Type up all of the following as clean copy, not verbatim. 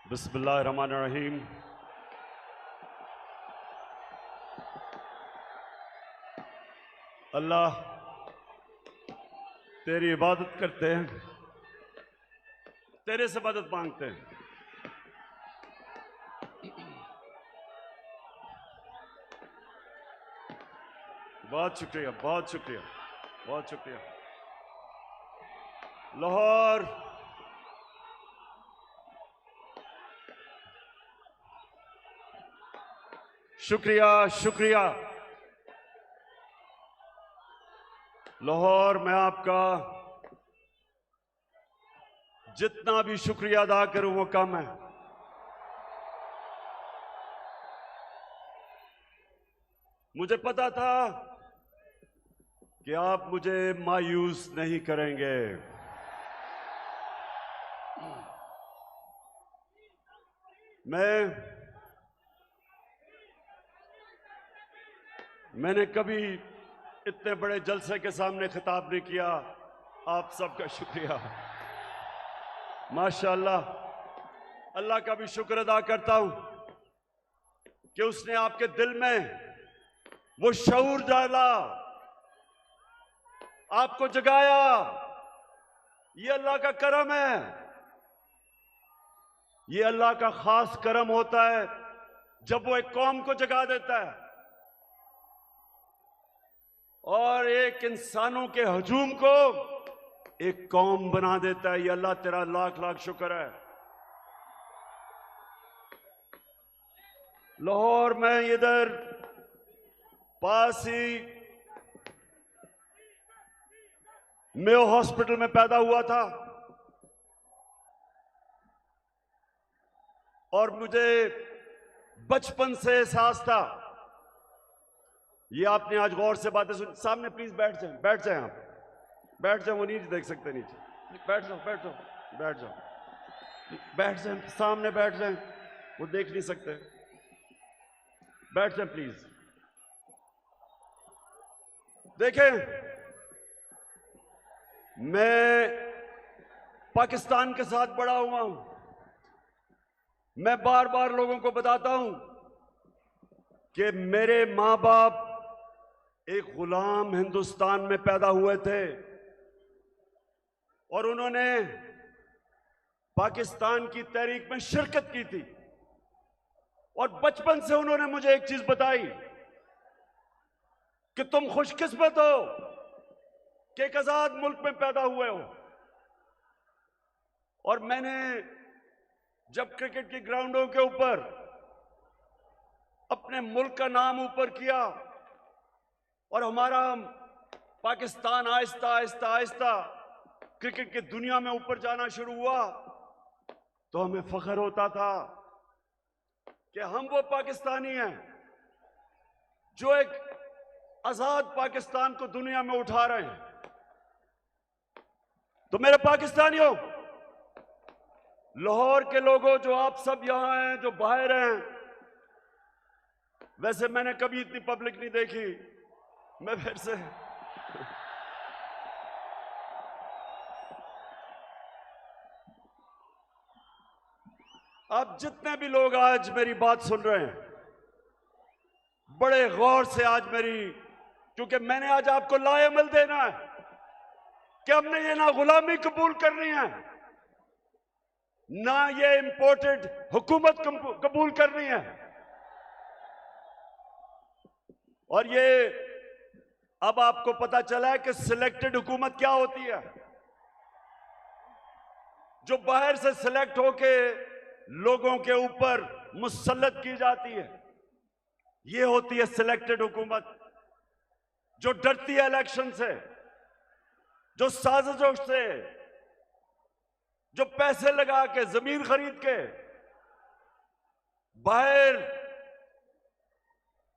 बिस्मिल्लाहिर्रहमानिर्रहीम। अल्लाह तेरी इबादत करते हैं, तेरे से मदद मांगते हैं। बहुत शुक्रिया, बहुत शुक्रिया, बहुत शुक्रिया। लाहौर शुक्रिया, शुक्रिया। लाहौर मैं आपका जितना भी शुक्रिया अदा करूं वो कम है। मुझे पता था कि आप मुझे मायूस नहीं करेंगे। मैंने कभी इतने बड़े जलसे के सामने खिताब नहीं किया। आप सबका शुक्रिया। माशाअल्लाह, अल्लाह का भी शुक्र अदा करता हूं कि उसने आपके दिल में वो शऊर डाला, आपको जगाया। ये अल्लाह का करम है, ये अल्लाह का खास करम होता है जब वो एक कौम को जगा देता है और एक इंसानों के हजूम को एक कौम बना देता है। ये अल्लाह तेरा लाख लाख शुक्र है। लाहौर में इधर पास ही मेयो हॉस्पिटल में पैदा हुआ था और मुझे बचपन से एहसास था। ये आपने आज गौर से बातें सुन। सामने प्लीज बैठ जाएं, बैठ जाएं, आप बैठ जाएं। वो नीचे देख सकते, नीचे बैठ जाओ, बैठ जाओ, बैठ जाओ, बैठ जाएं, सामने बैठ जाएं, वो देख नहीं सकते। बैठ जाएं प्लीज। देखें, मैं पाकिस्तान के साथ बड़ा हुआ हूं। मैं बार बार लोगों को बताता हूं कि मेरे मां बाप एक गुलाम हिंदुस्तान में पैदा हुए थे और उन्होंने पाकिस्तान की तहरीक में शिरकत की थी। और बचपन से उन्होंने मुझे एक चीज बताई कि तुम खुशकिस्मत हो कि एक आजाद मुल्क में पैदा हुए हो। और मैंने जब क्रिकेट की ग्राउंडों के ऊपर अपने मुल्क का नाम ऊपर किया और हमारा पाकिस्तान आहिस्ता आहिस्ता आहिस्ता क्रिकेट की दुनिया में ऊपर जाना शुरू हुआ, तो हमें फख्र होता था कि हम वो पाकिस्तानी हैं जो एक आजाद पाकिस्तान को दुनिया में उठा रहे हैं। तो मेरे पाकिस्तानियों, लाहौर के लोगों, जो आप सब यहां हैं, जो बाहर हैं, वैसे मैंने कभी इतनी पब्लिक नहीं देखी। मैं फिर से आप जितने भी लोग आज मेरी बात सुन रहे हैं, बड़े गौर से आज क्योंकि मैंने आज आपको लाएमल देना है कि हमने ये ना गुलामी कबूल करनी है, ना ये इंपोर्टेड हुकूमत कबूल करनी है। और ये अब आपको पता चला है कि सिलेक्टेड हुकूमत क्या होती है, जो बाहर से सिलेक्ट होके लोगों के ऊपर मुसल्लत की जाती है। ये होती है सिलेक्टेड हुकूमत, जो डरती है इलेक्शन से, जो साजिशों से, जो पैसे लगा के, जमीन खरीद के, बाहर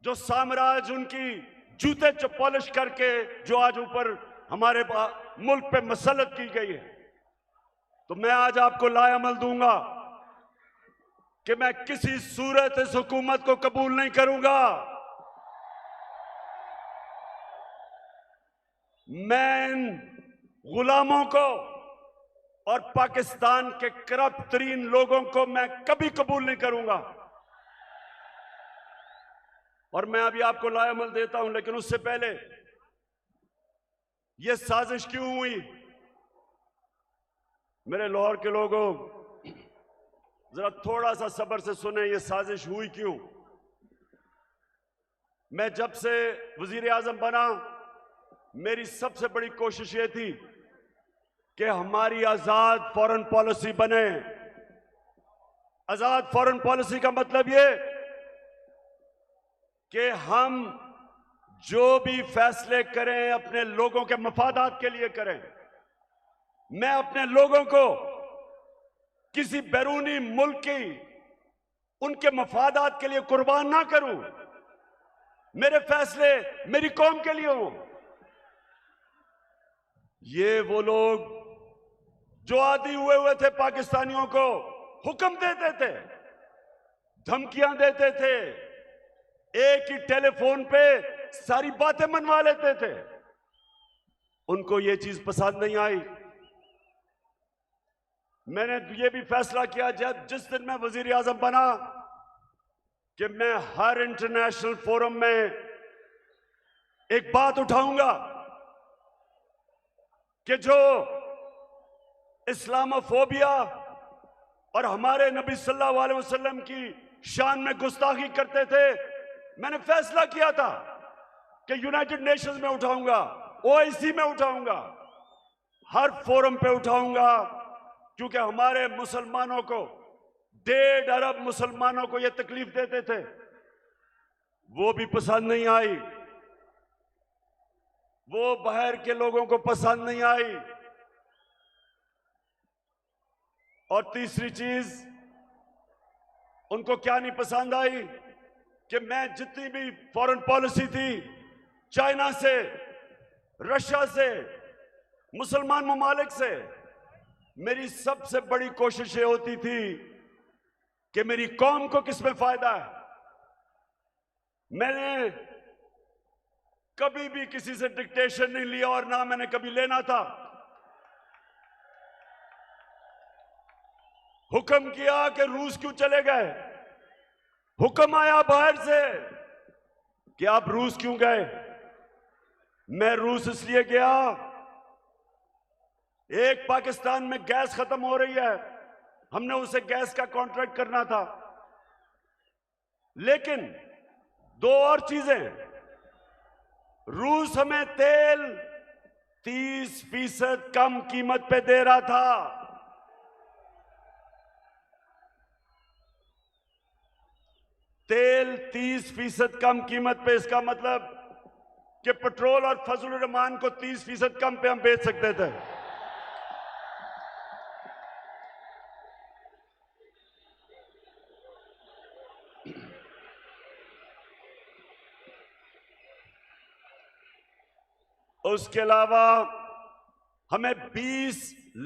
जो साम्राज्य उनकी जूते पॉलिश करके जो आज ऊपर हमारे मुल्क पे मसल्लत की गई है। तो मैं आज आपको लाएमल दूंगा कि मैं किसी सूरत इस हुकूमत को कबूल नहीं करूंगा। मैं इन गुलामों को और पाकिस्तान के करप्ट तरीन लोगों को मैं कभी कबूल नहीं करूंगा। और मैं अभी आपको लाएमल देता हूं, लेकिन उससे पहले यह साजिश क्यों हुई? मेरे लाहौर के लोगों, जरा थोड़ा सा सब्र से सुने, यह साजिश हुई क्यों। मैं जब से वजीर आजम बना, मेरी सबसे बड़ी कोशिश ये थी कि हमारी आजाद फॉरेन पॉलिसी बने। आजाद फॉरेन पॉलिसी का मतलब ये कि हम जो भी फैसले करें अपने लोगों के मफादात के लिए करें। मैं अपने लोगों को किसी बैरूनी मुल्क की उनके मफादात के लिए कुर्बान ना करूं। मेरे फैसले मेरी कौम के लिए हों। ये वो लोग जो आदी हुए थे पाकिस्तानियों को हुक्म देते थे, धमकियां देते थे, एक ही टेलीफोन पे सारी बातें मनवा लेते थे, उनको ये चीज पसंद नहीं आई। मैंने ये भी फैसला किया जिस दिन मैं वजीर आजम बना कि मैं हर इंटरनेशनल फोरम में एक बात उठाऊंगा कि जो इस्लामोफोबिया और हमारे नबी सल्लल्लाहु अलैहि वसल्लम की शान में गुस्ताखी करते थे, मैंने फैसला किया था कि यूनाइटेड नेशंस में उठाऊंगा, ओआईसी में उठाऊंगा, हर फोरम पे उठाऊंगा, क्योंकि हमारे मुसलमानों को 1.5 अरब मुसलमानों को यह तकलीफ देते थे, वो भी पसंद नहीं आई, वो बाहर के लोगों को पसंद नहीं आई। और तीसरी चीज उनको क्या नहीं पसंद आई कि मैं जितनी भी फॉरेन पॉलिसी थी, चाइना से, रशिया से, मुसलमान ममालिक से, मेरी सबसे बड़ी कोशिश ये होती थी कि मेरी कौम को किसमें फायदा है। मैंने कभी भी किसी से डिक्टेशन नहीं लिया और ना मैंने कभी लेना था। हुक्म किया कि रूस क्यों चले गए, हुक्म आया बाहर से कि आप रूस क्यों गए। मैं रूस इसलिए गया, एक पाकिस्तान में गैस खत्म हो रही है, हमने उसे गैस का कॉन्ट्रैक्ट करना था, लेकिन 2 और चीजें, रूस हमें तेल 30% कम कीमत पे दे रहा था, तेल 30% कम कीमत पे। इसका मतलब कि पेट्रोल और फजलुर रहमान को 30% कम पे हम बेच सकते थे। उसके अलावा हमें 20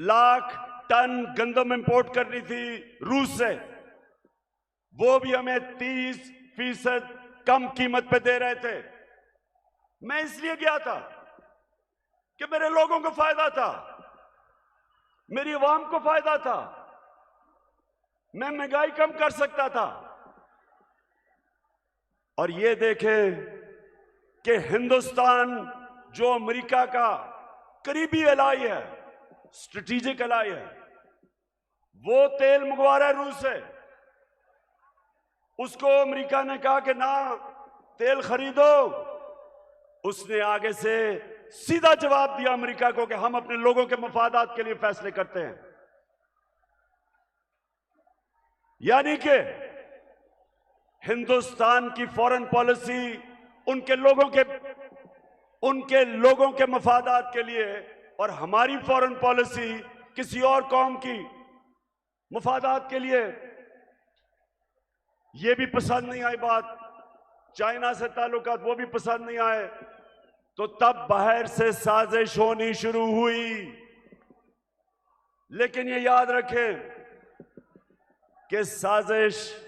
लाख टन गंदम इंपोर्ट करनी थी रूस से, वो भी हमें 30% कम कीमत पे दे रहे थे। मैं इसलिए गया था कि मेरे लोगों को फायदा था, मेरी आवाम को फायदा था, मैं महंगाई कम कर सकता था। और ये देखें कि हिंदुस्तान जो अमेरिका का करीबी एलाई है, स्ट्रेटेजिक एलाई है, वो तेल मंगवा रहा है रूस से। उसको अमेरिका ने कहा कि ना तेल खरीदो, उसने आगे से सीधा जवाब दिया अमेरिका को कि हम अपने लोगों के मफादात के लिए फैसले करते हैं। यानी कि हिंदुस्तान की फॉरेन पॉलिसी उनके लोगों के मफादात के लिए, और हमारी फॉरेन पॉलिसी किसी और कौम की मफादात के लिए। यह भी पसंद नहीं आई बात, चाइना से ताल्लुकात वो भी पसंद नहीं आए, तो तब बाहर से साजिश होनी शुरू हुई। लेकिन ये याद रखें कि साजिश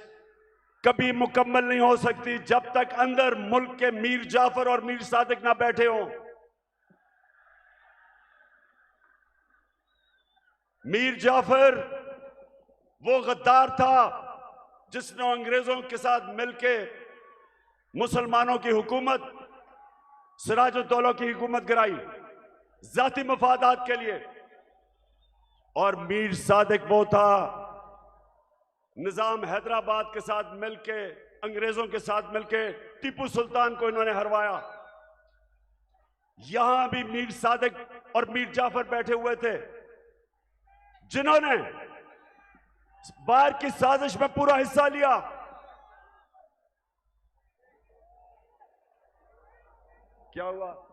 कभी मुकम्मल नहीं हो सकती जब तक अंदर मुल्क के मीर जाफर और मीर सादिक ना बैठे हों। मीर जाफर वो गद्दार था जिसने अंग्रेजों के साथ मिलकर मुसलमानों की हुकूमत, सिराजुद्दौला की हुकूमत गिराई जाती मफादात के लिए। और मीर सादिक वो था निजाम हैदराबाद के साथ मिलके, अंग्रेजों के साथ मिलके टीपू सुल्तान को इन्होंने हरवाया। यहां भी मीर सादिक और मीर जाफर बैठे हुए थे जिन्होंने बाहर की साजिश में पूरा हिस्सा लिया। क्या हुआ?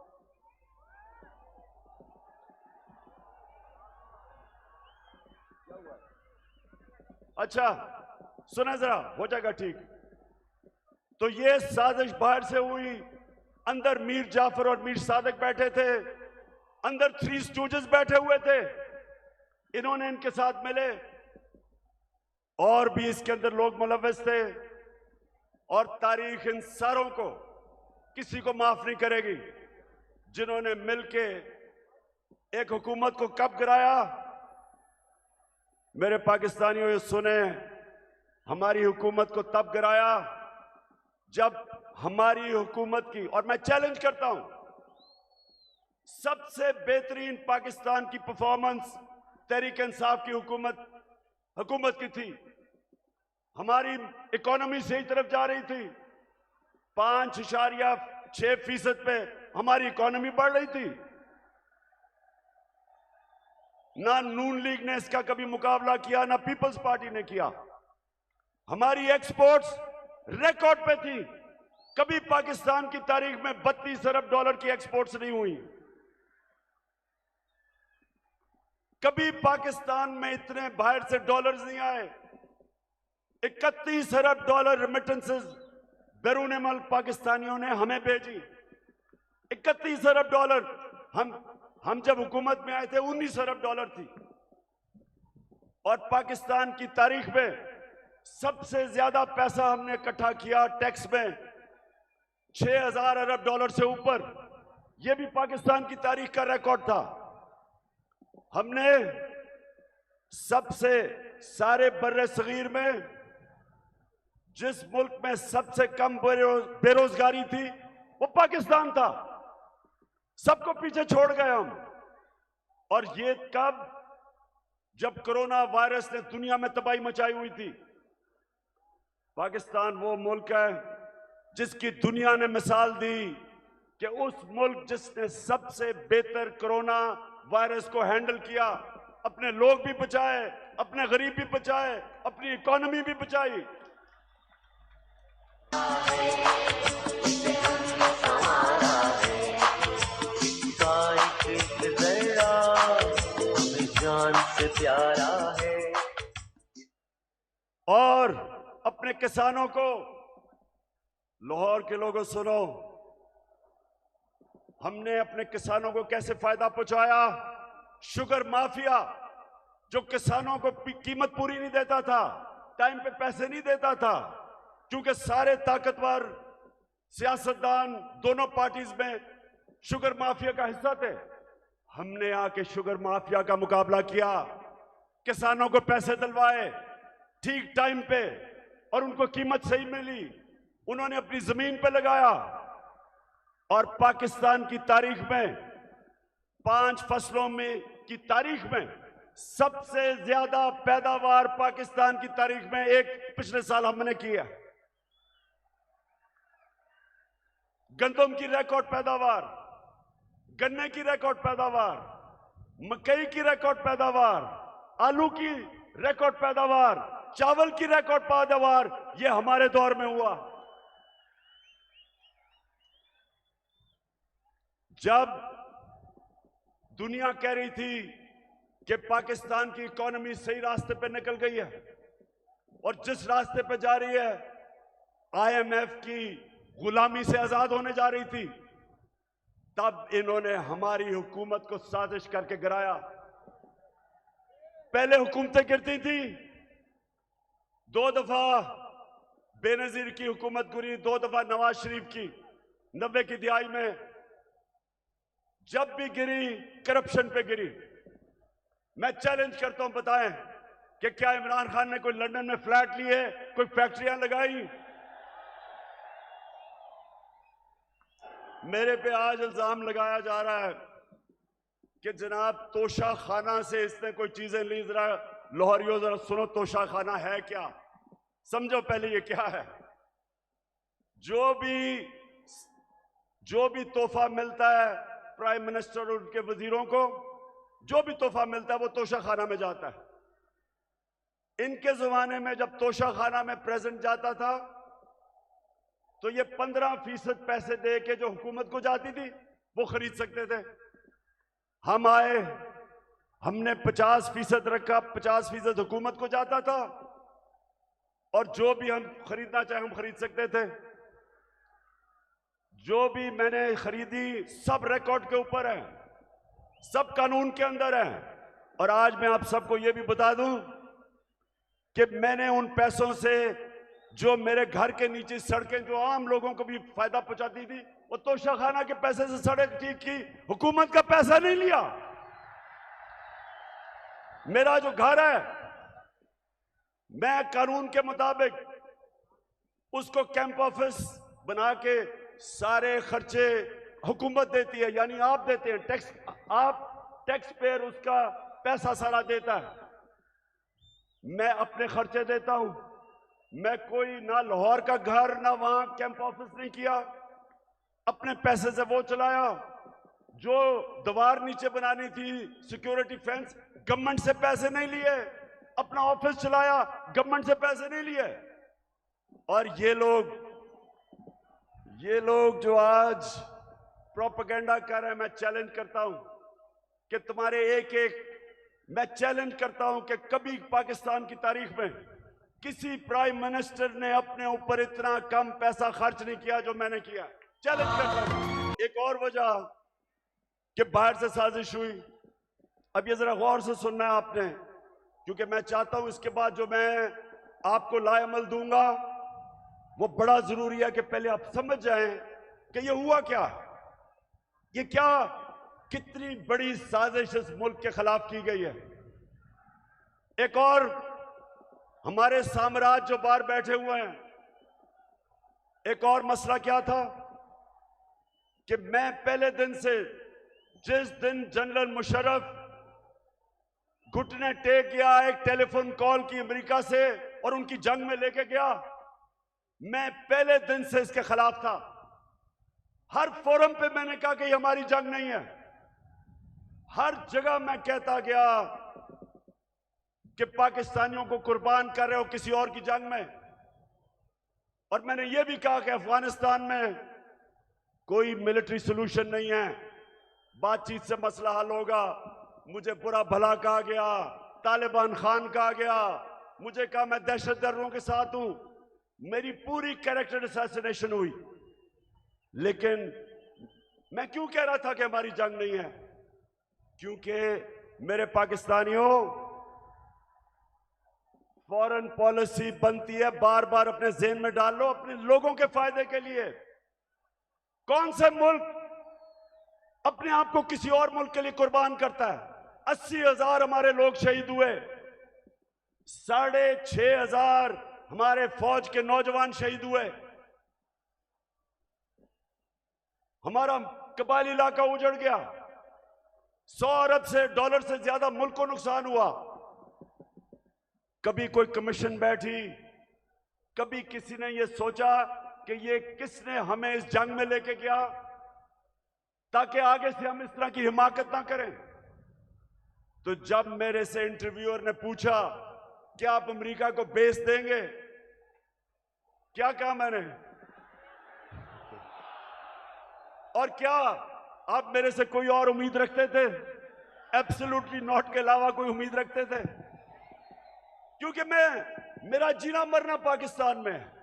अच्छा सुना जरा, हो जाएगा ठीक। तो ये साजिश बाहर से हुई, अंदर मीर जाफर और मीर सादिक बैठे थे, अंदर थ्री स्टूजेस बैठे हुए थे, इन्होंने इनके साथ मिले। और भी इसके अंदर लोग मुलव्वस थे। और तारीख इन सारों को किसी को माफ नहीं करेगी जिन्होंने मिलके एक हुकूमत को कब गिराया। मेरे पाकिस्तानियों ये सुने, हमारी हुकूमत को तब गिराया जब हमारी हुकूमत की, और मैं चैलेंज करता हूं, सबसे बेहतरीन पाकिस्तान की परफॉर्मेंस तहरीक इंसाफ की हुकूमत की थी। हमारी इकोनॉमी सही तरफ जा रही थी, 5.6% पे हमारी इकोनॉमी बढ़ रही थी। ना नून लीग ने इसका कभी मुकाबला किया, ना पीपल्स पार्टी ने किया। हमारी एक्सपोर्ट्स रिकॉर्ड पे थी। कभी पाकिस्तान की तारीख में 32 अरब डॉलर की एक्सपोर्ट्स नहीं हुई। कभी पाकिस्तान में इतने बाहर से डॉलर्स नहीं आए। 31 अरब डॉलर रेमिटेंसेस बैरून मुल्क पाकिस्तानियों ने हमें भेजी। 31 अरब डॉलर। हम जब हुकूमत में आए थे 19 अरब डॉलर थी। और पाकिस्तान की तारीख में सबसे ज्यादा पैसा हमने इकट्ठा किया टैक्स में, 6000 अरब डॉलर से ऊपर। यह भी पाकिस्तान की तारीख का रिकॉर्ड था। हमने सबसे सारे बर्रे सगीर में जिस मुल्क में सबसे कम बेरोजगारी थी वो पाकिस्तान था। सबको पीछे छोड़ गए हम। और ये कब? जब कोरोना वायरस ने दुनिया में तबाही मचाई हुई थी। पाकिस्तान वो मुल्क है जिसकी दुनिया ने मिसाल दी कि उस मुल्क जिसने सबसे बेहतर कोरोना वायरस को हैंडल किया, अपने लोग भी बचाए, अपने गरीब भी बचाए, अपनी इकोनॉमी भी बचाई। से प्यारा है। और अपने किसानों को, लाहौर के लोगों सुनो, हमने अपने किसानों को कैसे फायदा पहुंचाया। शुगर माफिया जो किसानों को कीमत पूरी नहीं देता था, टाइम पे पैसे नहीं देता था, क्योंकि सारे ताकतवर सियासतदान दोनों पार्टीज में शुगर माफिया का हिस्सा थे। हमने आके शुगर माफिया का मुकाबला किया, किसानों को पैसे दिलवाए ठीक टाइम पे, और उनको कीमत सही मिली। उन्होंने अपनी जमीन पे लगाया। और पाकिस्तान की तारीख में 5 फसलों में की तारीख में सबसे ज्यादा पैदावार पाकिस्तान की तारीख में एक पिछले साल हमने किया। गंदम की रिकॉर्ड पैदावार, गन्ने की रिकॉर्ड पैदावार, मकई की रिकॉर्ड पैदावार, आलू की रिकॉर्ड पैदावार, चावल की रिकॉर्ड पैदावार, यह हमारे दौर में हुआ। जब दुनिया कह रही थी कि पाकिस्तान की इकोनॉमी सही रास्ते पे निकल गई है और जिस रास्ते पे जा रही है आईएमएफ की गुलामी से आजाद होने जा रही थी, तब इन्होंने हमारी हुकूमत को साजिश करके गिराया। पहले हुकूमतें गिरती थी, 2 दफा बेनजीर की हुकूमत गिरी, 2 दफा नवाज शरीफ की 90 की दिहाई में। जब भी गिरी करप्शन पे गिरी। मैं चैलेंज करता हूं, बताएं कि क्या इमरान खान ने कोई लंदन में फ्लैट लिए, कोई फैक्ट्रियां लगाई? मेरे पे आज इल्जाम लगाया जा रहा है कि जनाब तोशा खाना से इसने कोई चीजें ली। जरा लाहौरियों जरा सुनो, तोशा खाना है क्या? समझो पहले ये क्या है। जो भी तोहफा मिलता है प्राइम मिनिस्टर और उनके वजीरों को, जो भी तोहफा मिलता है वो तोशा खाना में जाता है। इनके जमाने में जब तोशा खाना में प्रेजेंट जाता था तो ये 15% पैसे दे के जो हुकूमत को जाती थी वो खरीद सकते थे। हम आए, हमने 50% रखा, 50% हुकूमत को जाता था और जो भी हम खरीदना चाहे हम खरीद सकते थे। जो भी मैंने खरीदी सब रिकॉर्ड के ऊपर है, सब कानून के अंदर है। और आज मैं आप सबको यह भी बता दूं कि मैंने उन पैसों से जो मेरे घर के नीचे सड़कें जो आम लोगों को भी फायदा पहुंचाती थी, वो तोशा खाना के पैसे से सड़क ठीक की, हुकूमत का पैसा नहीं लिया। मेरा जो घर है मैं कानून के मुताबिक उसको कैंप ऑफिस बना के सारे खर्चे हुकूमत देती है, यानी आप देते हैं टैक्स, आप टैक्स पेयर उसका पैसा सारा देता है। मैं अपने खर्चे देता हूं। मैं कोई ना लाहौर का घर ना वहां कैंप ऑफिस नहीं किया, अपने पैसे से वो चलाया। जो दीवार नीचे बनानी थी सिक्योरिटी फेंस, गवर्नमेंट से पैसे नहीं लिए, अपना ऑफिस चलाया, गवर्नमेंट से पैसे नहीं लिए। और ये लोग जो आज प्रोपेगेंडा कर रहे हैं, मैं चैलेंज करता हूं कि तुम्हारे मैं चैलेंज करता हूं कि कभी पाकिस्तान की तारीख में किसी प्राइम मिनिस्टर ने अपने ऊपर इतना कम पैसा खर्च नहीं किया जो मैंने किया। चैलेंज करता हूं। एक और वजह कि बाहर से साजिश हुई, अब ये जरा गौर से सुनना है आपने, क्योंकि मैं चाहता हूं इसके बाद जो मैं आपको लाएमल दूंगा वो बड़ा जरूरी है कि पहले आप समझ जाएं कि ये हुआ क्या, ये क्या, कितनी बड़ी साजिश इस मुल्क के खिलाफ की गई है। एक और हमारे साम्राज्य जो बाहर बैठे हुए हैं, एक और मसला क्या था कि मैं पहले दिन से, जिस दिन जनरल मुशर्रफ घुटने टेक गया एक टेलीफोन कॉल की अमेरिका से और उनकी जंग में लेके गया, मैं पहले दिन से इसके खिलाफ था। हर फोरम पे मैंने कहा कि ये हमारी जंग नहीं है। हर जगह मैं कहता गया कि पाकिस्तानियों को कुर्बान कर रहे हो किसी और की जंग में। और मैंने ये भी कहा कि अफगानिस्तान में कोई मिलिट्री सोल्यूशन नहीं है, बातचीत से मसला हल होगा। मुझे बुरा भला कहा गया, तालिबान खान कहा गया, मुझे कहा मैं दहशतगर्दों के साथ हूं, मेरी पूरी कैरेक्टर असैसिनेशन हुई। लेकिन मैं क्यों कह रहा था कि हमारी जंग नहीं है? क्योंकि मेरे पाकिस्तानियों, फॉरेन पॉलिसी बनती है, बार बार अपने ज़हन में डाल लो, अपने लोगों के फायदे के लिए। कौन से मुल्क अपने आप को किसी और मुल्क के लिए कुर्बान करता है? 80,000 हमारे लोग शहीद हुए, 6,500 हमारे फौज के नौजवान शहीद हुए, हमारा कबायली इलाका उजड़ गया, 100 अरब से डॉलर से ज्यादा मुल्क को नुकसान हुआ। कभी कोई कमीशन बैठी, कभी किसी ने यह सोचा कि ये किसने हमें इस जंग में लेके गया ताकि आगे से हम इस तरह की हिमाकत ना करें। तो जब मेरे से इंटरव्यूअर ने पूछा क्या आप अमेरिका को बेस देंगे, क्या कहा मैंने? और क्या आप मेरे से कोई और उम्मीद रखते थे? एब्सोल्युटली नॉट के अलावा कोई उम्मीद रखते थे? क्योंकि मेरा जीना मरना पाकिस्तान में है,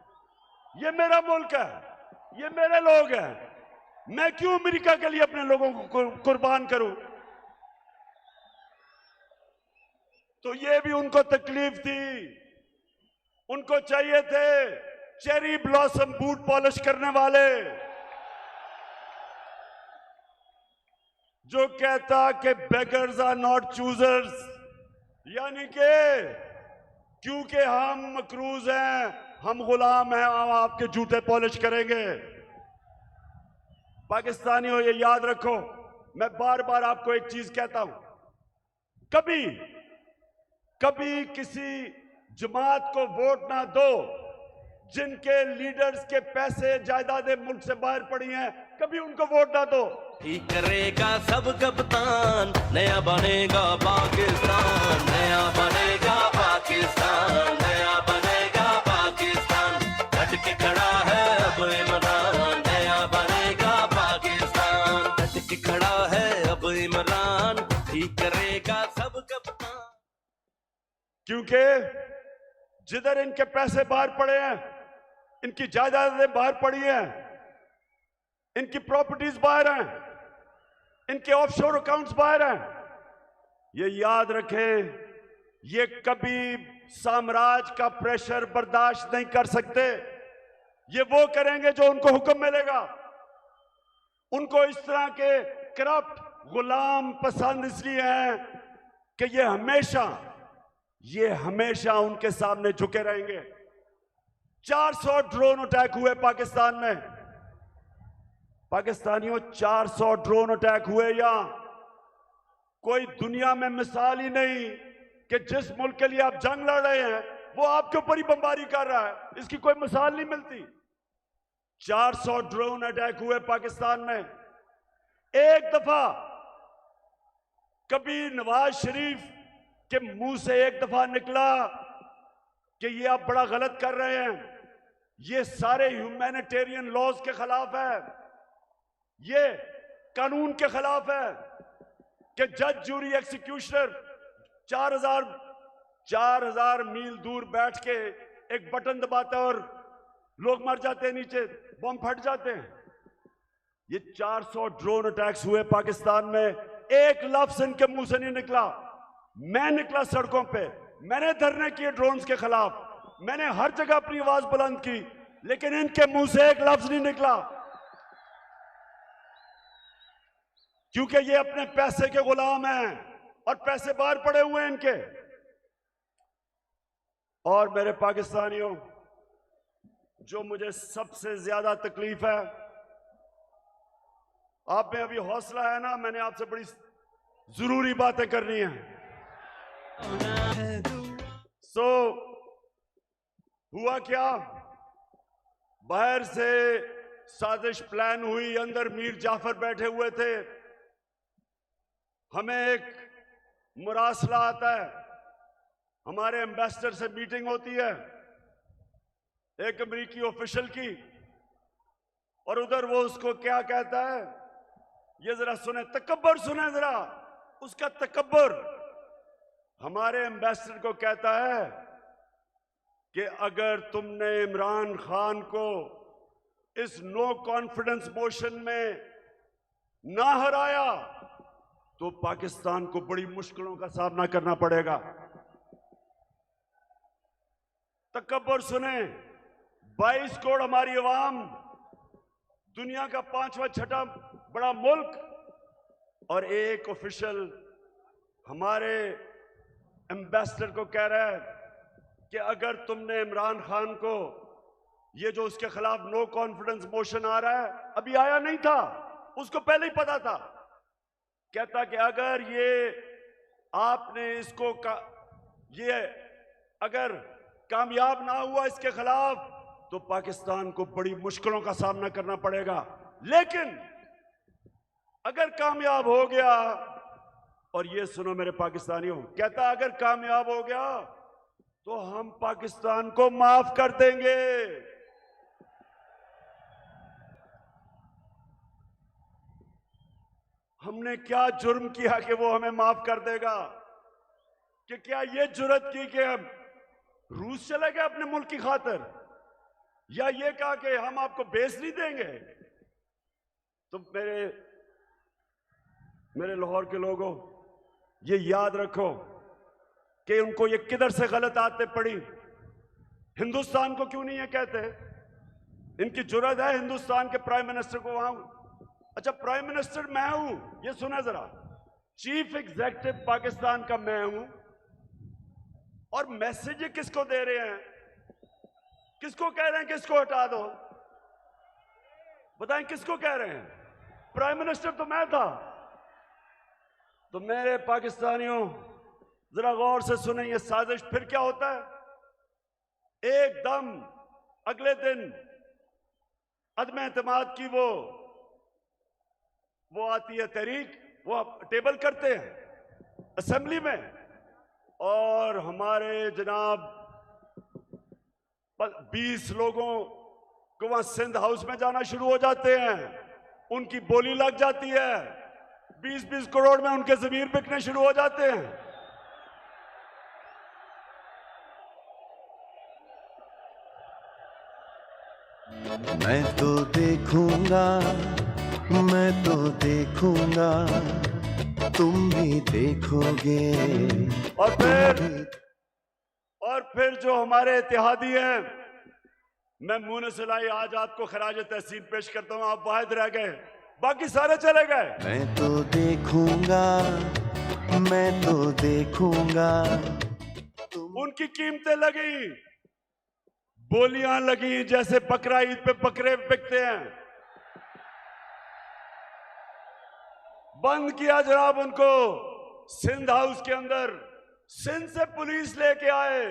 ये मेरा मुल्क है, ये मेरे लोग हैं। मैं क्यों अमेरिका के लिए अपने लोगों को कुर्बान करूं? तो ये भी उनको तकलीफ थी, उनको चाहिए थे चेरी ब्लॉसम बूट पॉलिश करने वाले, जो कहता कि बेगर्स आर नॉट चूजर्स, यानी कि क्योंकि हम मकरूज हैं, हम गुलाम हैं, हम आपके जूते पॉलिश करेंगे। पाकिस्तानियों, ये याद रखो, मैं बार बार आपको एक चीज कहता हूं, कभी कभी किसी जमात को वोट ना दो जिनके लीडर्स के पैसे जायदादें मुल्क से बाहर पड़ी हैं, कभी उनको वोट ना दो। ठीक करेगा सब कप्तान, नया बनेगा पाकिस्तान, नया बनेगा पाकिस्तान, नया बनेगा पाकिस्तान। डट के खड़ा है अब इमरान, नया बनेगा पाकिस्तान। डट के खड़ा है अब इमरान, ठीक करेगा सब कप्तान। क्योंकि जिधर इनके पैसे बाहर पड़े हैं, इनकी जायदादें बाहर पड़ी हैं, इनकी प्रॉपर्टीज बाहर हैं, इनके ऑफशोर अकाउंट्स बाहर हैं, ये याद रखें, ये कभी साम्राज्य का प्रेशर बर्दाश्त नहीं कर सकते। ये वो करेंगे जो उनको हुक्म मिलेगा। उनको इस तरह के करप्ट गुलाम पसंद इसलिए हैं कि ये हमेशा उनके सामने झुके रहेंगे। 400 ड्रोन अटैक हुए पाकिस्तान में। पाकिस्तानियों, 400 ड्रोन अटैक हुए यहां। कोई दुनिया में मिसाल ही नहीं कि जिस मुल्क के लिए आप जंग लड़ रहे हैं वो आपके ऊपर ही बमबारी कर रहा है, इसकी कोई मिसाल नहीं मिलती। 400 ड्रोन अटैक हुए पाकिस्तान में। एक दफा कभी नवाज शरीफ के मुंह से एक दफा निकला कि ये आप बड़ा गलत कर रहे हैं, ये सारे ह्यूमैनिटेरियन लॉज के खिलाफ है, ये कानून के खिलाफ है कि जज, जूरी, एक्सिक्यूशनर 4000 मील दूर बैठ के एक बटन दबाता है और लोग मर जाते हैं, नीचे बम फट जाते हैं। ये 400 ड्रोन अटैक्स हुए पाकिस्तान में। एक लफ्ज इनके मुंह से नहीं निकला। मैं निकला सड़कों पे, मैंने धरने किए ड्रोन्स के खिलाफ, मैंने हर जगह अपनी आवाज बुलंद की, लेकिन इनके मुंह से एक लफ्ज नहीं निकला, क्योंकि ये अपने पैसे के गुलाम हैं और पैसे बाहर पड़े हुए हैं इनके। और मेरे पाकिस्तानियों, जो मुझे सबसे ज्यादा तकलीफ है, आप में अभी हौसला है ना, मैंने आपसे बड़ी जरूरी बातें करनी है। हुआ क्या, बाहर से साजिश प्लान हुई, अंदर मीर जाफर बैठे हुए थे। हमें एक मुरासला आता है, हमारे एम्बेसडर से मीटिंग होती है एक अमेरिकी ऑफिशियल की, और उधर वो उसको क्या कहता है, ये जरा सुने, तकब्बर सुने जरा, उसका तकब्बर। हमारे एम्बेसडर को कहता है कि अगर तुमने इमरान खान को इस नो कॉन्फिडेंस मोशन में ना हराया तो पाकिस्तान को बड़ी मुश्किलों का सामना करना पड़ेगा। तकब्बर सुने, 22 करोड़ हमारी अवाम, दुनिया का 5वां 6वां बड़ा मुल्क, और एक ऑफिशियल हमारे एम्बेसडर को कह रहा है कि अगर तुमने इमरान खान को, ये जो उसके खिलाफ नो कॉन्फिडेंस मोशन आ रहा है, अभी आया नहीं था, उसको पहले ही पता था, कहता कि अगर ये आपने इसको ये अगर कामयाब ना हुआ इसके खिलाफ तो पाकिस्तान को बड़ी मुश्किलों का सामना करना पड़ेगा। लेकिन अगर कामयाब हो गया, और ये सुनो मेरे पाकिस्तानियों, कहता अगर कामयाब हो गया तो हम पाकिस्तान को माफ कर देंगे। हमने क्या जुर्म किया कि वो हमें माफ कर देगा? कि क्या ये जुर्रत की कि हम रूस चले गए अपने मुल्क की खातिर, या ये कहा कि हम आपको बेस नहीं देंगे? तो मेरे लाहौर के लोगों, ये याद रखो कि उनको ये किधर से गलत आदतें पड़ी। हिंदुस्तान को क्यों नहीं ये कहते? इनकी जुर्रत है हिंदुस्तान के प्राइम मिनिस्टर को वहां, अच्छा प्राइम मिनिस्टर मैं हूं, ये सुना जरा, चीफ एग्जीक्यूटिव पाकिस्तान का मैं हूं, और मैसेज ये किसको दे रहे हैं? किसको कह रहे हैं किसको हटा दो? बताएं किसको कह रहे हैं? प्राइम मिनिस्टर तो मैं था। तो मेरे पाकिस्तानियों, जरा गौर से सुने ये साजिश फिर क्या होता है। एकदम अगले दिन अदम एतमाद की वो आती है तहरीक, वो टेबल करते हैं असेंबली में, और हमारे जनाब 20 लोगों को वहां सिंध हाउस में जाना शुरू हो जाते हैं। उनकी बोली लग जाती है, 20-20 करोड़ में उनके जमीन बिकने शुरू हो जाते हैं। मैं तो देखूंगा, मैं तो देखूंगा, तुम भी देखोगे। और फिर जो हमारे इत्तेहादी हैं, मैं मुंह ने सिलाई आज आपको खराज तहसीन पेश करता हूं। आप वाहिद रह गए, बाकी सारे चले गए। मैं तो देखूंगा, मैं तो देखूंगा, उनकी कीमतें लगी, बोलियां लगी, जैसे बकरा ईद पे बकरे बिकते हैं। बंद किया जनाब उनको सिंध हाउस के अंदर। सिंध से पुलिस लेके आए।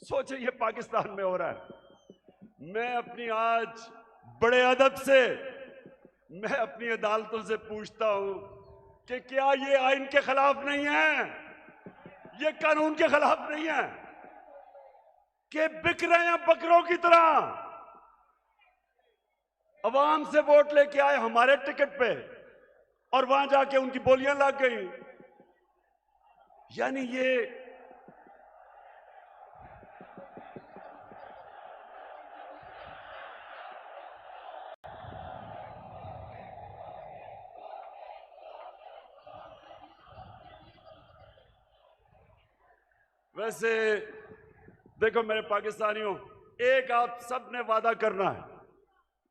सोचे ये पाकिस्तान में हो रहा है। मैं अपनी आज बड़े अदब से मैं अपनी अदालतों से पूछता हूं कि क्या ये आइन के खिलाफ नहीं है, ये कानून के खिलाफ नहीं है कि बिक रहे हैं बकरों की तरह। अवाम से वोट लेके आए हमारे टिकट पे, और वहां जाके उनकी बोलियां लग गई। यानी ये वैसे देखो मेरे पाकिस्तानियों, एक आप सब ने वादा करना है,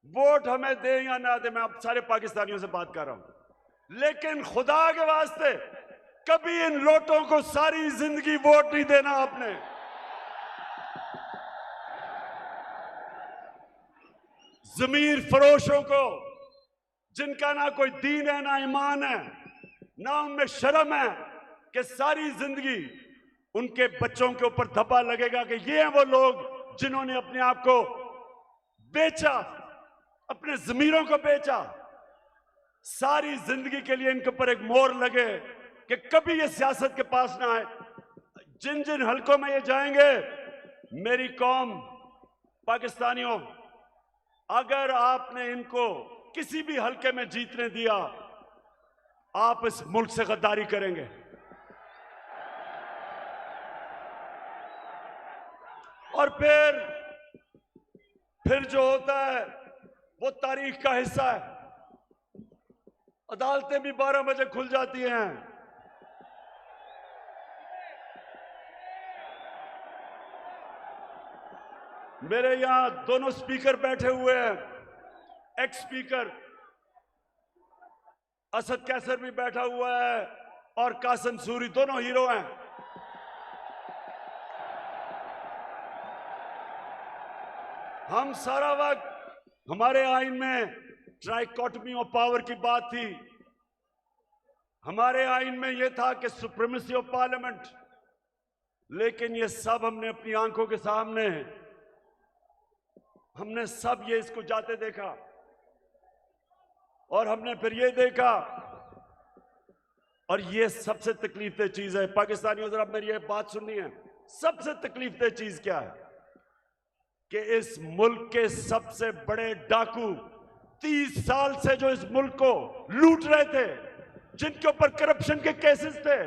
वोट हमें दे या ना दे, मैं आप सारे पाकिस्तानियों से बात कर रहा हूं, लेकिन खुदा के वास्ते कभी इन लोटों को सारी जिंदगी वोट नहीं देना आपने। जमीर फरोशों को, जिनका ना कोई दीन है ना ईमान है ना उनमें शर्म है, कि सारी जिंदगी उनके बच्चों के ऊपर धब्बा लगेगा कि ये हैं वो लोग जिन्होंने अपने आप को बेचा, अपने जमीरों को बेचा। सारी जिंदगी के लिए इनके ऊपर एक मोहर लगे कि कभी ये सियासत के पास ना आए। जिन जिन हलकों में ये जाएंगे, मेरी कौम पाकिस्तानियों, अगर आपने इनको किसी भी हलके में जीतने दिया, आप इस मुल्क से गद्दारी करेंगे। और फिर जो होता है वो तारीख का हिस्सा है। अदालतें भी 12 बजे खुल जाती हैं। मेरे यहां दोनों स्पीकर बैठे हुए हैं, एक्स स्पीकर असद कैसर भी बैठा हुआ है और कासिम सूरी, दोनों हीरो हैं। हम सारा वक्त, हमारे आइन में ट्राइकोटमी ऑफ पावर की बात थी। हमारे आइन में यह था कि सुप्रीमेसी ऑफ पार्लियामेंट, लेकिन ये सब हमने अपनी आंखों के सामने, हमने सब ये इसको जाते देखा, और हमने फिर ये देखा, और ये सबसे तकलीफ दह चीज है। पाकिस्तानियों, जरा मेरी ये बात सुननी है। सबसे तकलीफ दह चीज क्या है कि इस मुल्क के सबसे बड़े डाकू 30 साल से जो इस मुल्क को लूट रहे थे, जिनके ऊपर करप्शन के केसेस थे,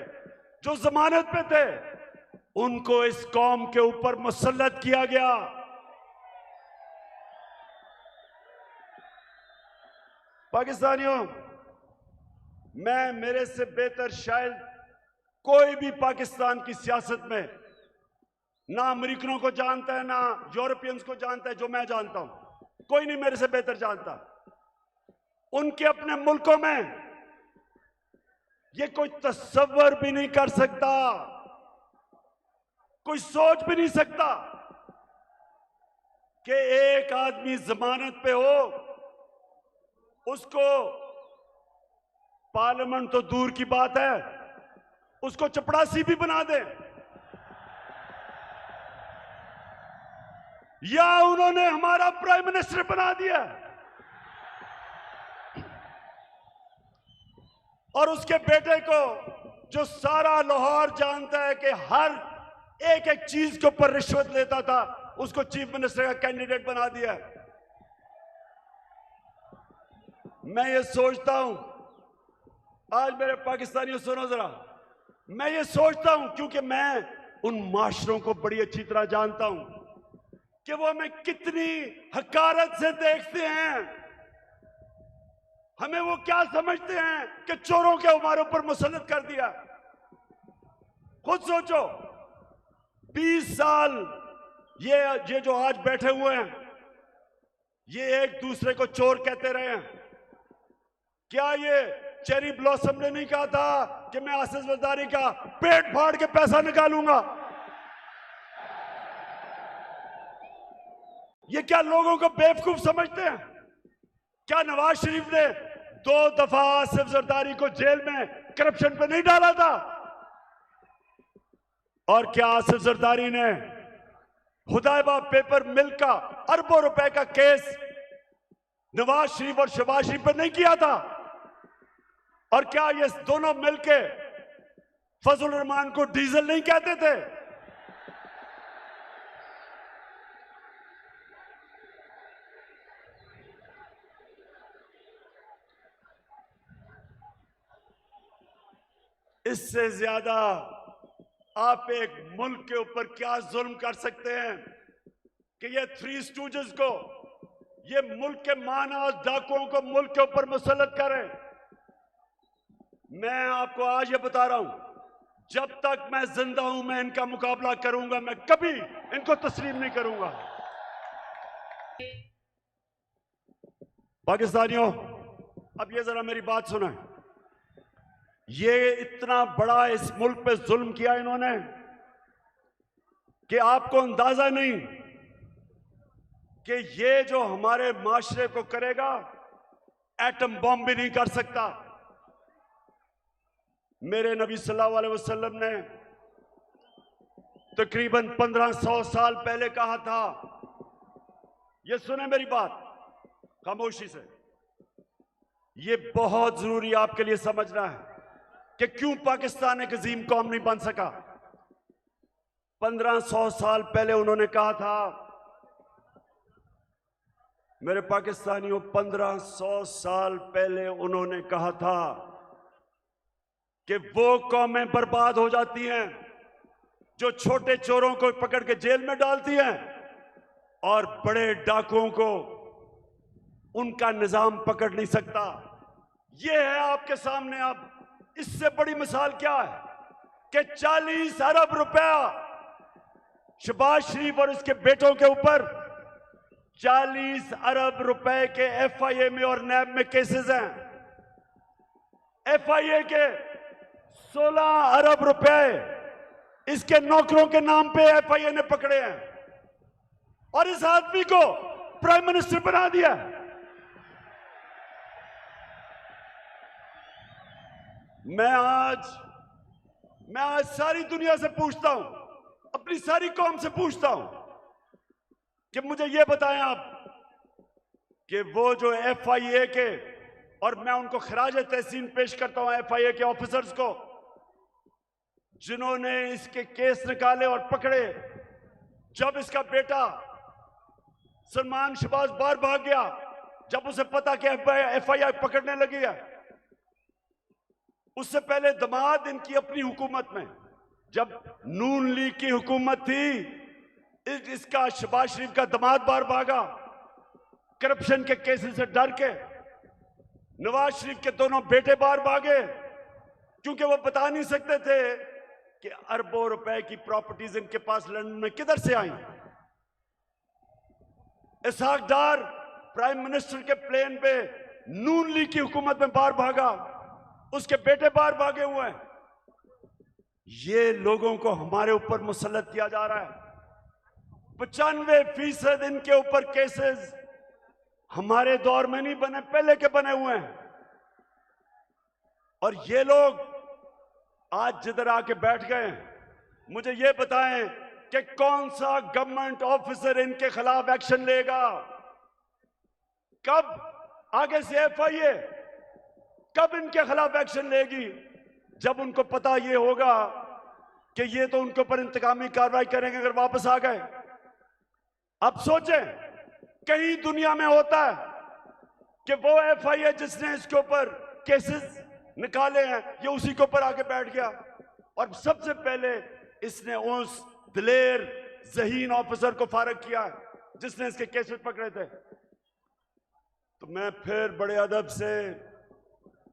जो जमानत पे थे, उनको इस कौम के ऊपर मुसल्लत किया गया। पाकिस्तानियों, मेरे से बेहतर शायद कोई भी पाकिस्तान की सियासत में ना अमेरिकनों को जानता है, ना यूरोपियंस को जानता है जो मैं जानता हूं। कोई नहीं मेरे से बेहतर जानता। उनके अपने मुल्कों में ये कोई तस्वर भी नहीं कर सकता कोई सोच भी नहीं सकता कि एक आदमी जमानत पे हो, उसको पार्लियामेंट तो दूर की बात है, उसको चपड़ासी भी बना दे। या उन्होंने हमारा प्राइम मिनिस्टर बना दिया और उसके बेटे को, जो सारा लाहौर जानता है कि हर एक एक चीज के ऊपर रिश्वत लेता था, उसको चीफ मिनिस्टर का कैंडिडेट बना दिया। मैं ये सोचता हूं, आज मेरे पाकिस्तानियों सुनो जरा, मैं ये सोचता हूं क्योंकि मैं उन माशरों को बड़ी अच्छी तरह जानता हूं कि वो हमें कितनी हकारत से देखते हैं। हमें वो क्या समझते हैं कि चोरों के हमारे ऊपर मुसल्लत कर दिया। खुद सोचो, 20 साल ये जो आज बैठे हुए हैं, ये एक दूसरे को चोर कहते रहे हैं। क्या ये चेरी ब्लॉसम ने नहीं कहा था कि मैं आसिफ जरदारी का पेट फाड़ के पैसा निकालूंगा? ये क्या लोगों को बेवकूफ समझते हैं? क्या नवाज शरीफ ने 2 दफा आसिफ जरदारी को जेल में करप्शन पे नहीं डाला था? और क्या आसिफ जरदारी ने हुदैबा पेपर मिल का अरबों रुपए का केस नवाज शरीफ और शहबाज शरीफ पर नहीं किया था? और क्या ये दोनों मिलके फजल रहमान को डीजल नहीं कहते थे? इससे ज्यादा आप एक मुल्क के ऊपर क्या जुल्म कर सकते हैं कि ये 3 स्टूजेस को, ये मुल्क के मानाज डाकुओं को मुल्क के ऊपर मुसल्लत करें। मैं आपको आज ये बता रहा हूं, जब तक मैं जिंदा हूं मैं इनका मुकाबला करूंगा, मैं कभी इनको तस्लीम नहीं करूंगा। पाकिस्तानियों, अब ये जरा मेरी बात सुना, ये इतना बड़ा इस मुल्क पे जुल्म किया इन्होंने कि आपको अंदाजा नहीं कि ये जो हमारे माशरे को करेगा, एटम बॉम्ब भी नहीं कर सकता। मेरे नबी सल्लल्लाहु अलैहि वसल्लम ने तकरीबन 1500 साल पहले कहा था, ये सुने मेरी बात खामोशी से, ये बहुत जरूरी आपके लिए समझना है कि क्यों पाकिस्तान एक अजीम कौम नहीं बन सका। 1500 साल पहले उन्होंने कहा था, मेरे पाकिस्तानियों, 1500 साल पहले उन्होंने कहा था कि वो कौमें बर्बाद हो जाती हैं जो छोटे चोरों को पकड़ के जेल में डालती हैं और बड़े डाकुओं को उनका निजाम पकड़ नहीं सकता। ये है आपके सामने। अब इससे बड़ी मिसाल क्या है कि 40 अरब रुपया शहबाज शरीफ और उसके बेटों के ऊपर 40 अरब रुपए के एफआईए में और नैब में केसेस हैं। एफआईए के 16 अरब रुपए इसके नौकरों के नाम पे एफआईए ने पकड़े हैं और इस आदमी को प्राइम मिनिस्टर बना दिया। मैं आज सारी दुनिया से पूछता हूं, अपनी सारी कौम से पूछता हूं कि मुझे यह बताएं आप कि वो जो एफआईए के, और मैं उनको खराज तहसीन पेश करता हूं एफआईए के ऑफिसर्स को जिन्होंने इसके केस निकाले और पकड़े। जब इसका बेटा सलमान शहबाज बाहर भाग गया, जब उसे पता कि एफआईआर पकड़ने लगी है, उससे पहले दमाद इनकी अपनी हुकूमत में, जब नून लीग की हुकूमत थी, इसका शहबाज शरीफ का दमाद बाहर भागा करप्शन के केसेस से डर के। नवाज शरीफ के दोनों बेटे बाहर भागे क्योंकि वो बता नहीं सकते थे कि अरबों रुपए की प्रॉपर्टीज इनके पास लंदन में किधर से आई। इसहाक डार प्राइम मिनिस्टर के प्लेन पे नून लीग की हुकूमत में बाहर भागा, उसके बेटे बाहर भागे हुए हैं। ये लोगों को हमारे ऊपर मुसल्लत किया जा रहा है। 95% इनके ऊपर केसेस हमारे दौर में नहीं बने, पहले के बने हुए हैं। और ये लोग आज जिधर आके बैठ गए हैं, मुझे ये बताएं कि कौन सा गवर्नमेंट ऑफिसर इनके खिलाफ एक्शन लेगा? कब आगे से FIA कब इनके खिलाफ एक्शन लेगी? जब उनको पता ये होगा कि ये तो उनके ऊपर इंतकामी कार्रवाई करेंगे अगर वापस आ गए। अब सोचें, कहीं दुनिया में होता है कि वो FIA जिसने इसके ऊपर केसेस निकाले हैं, ये उसी के ऊपर आके बैठ गया और सबसे पहले इसने उस दिलेर ज़हीन ऑफिसर को फारग किया जिसने इसके केसेस पकड़े थे। तो मैं फिर बड़े अदब से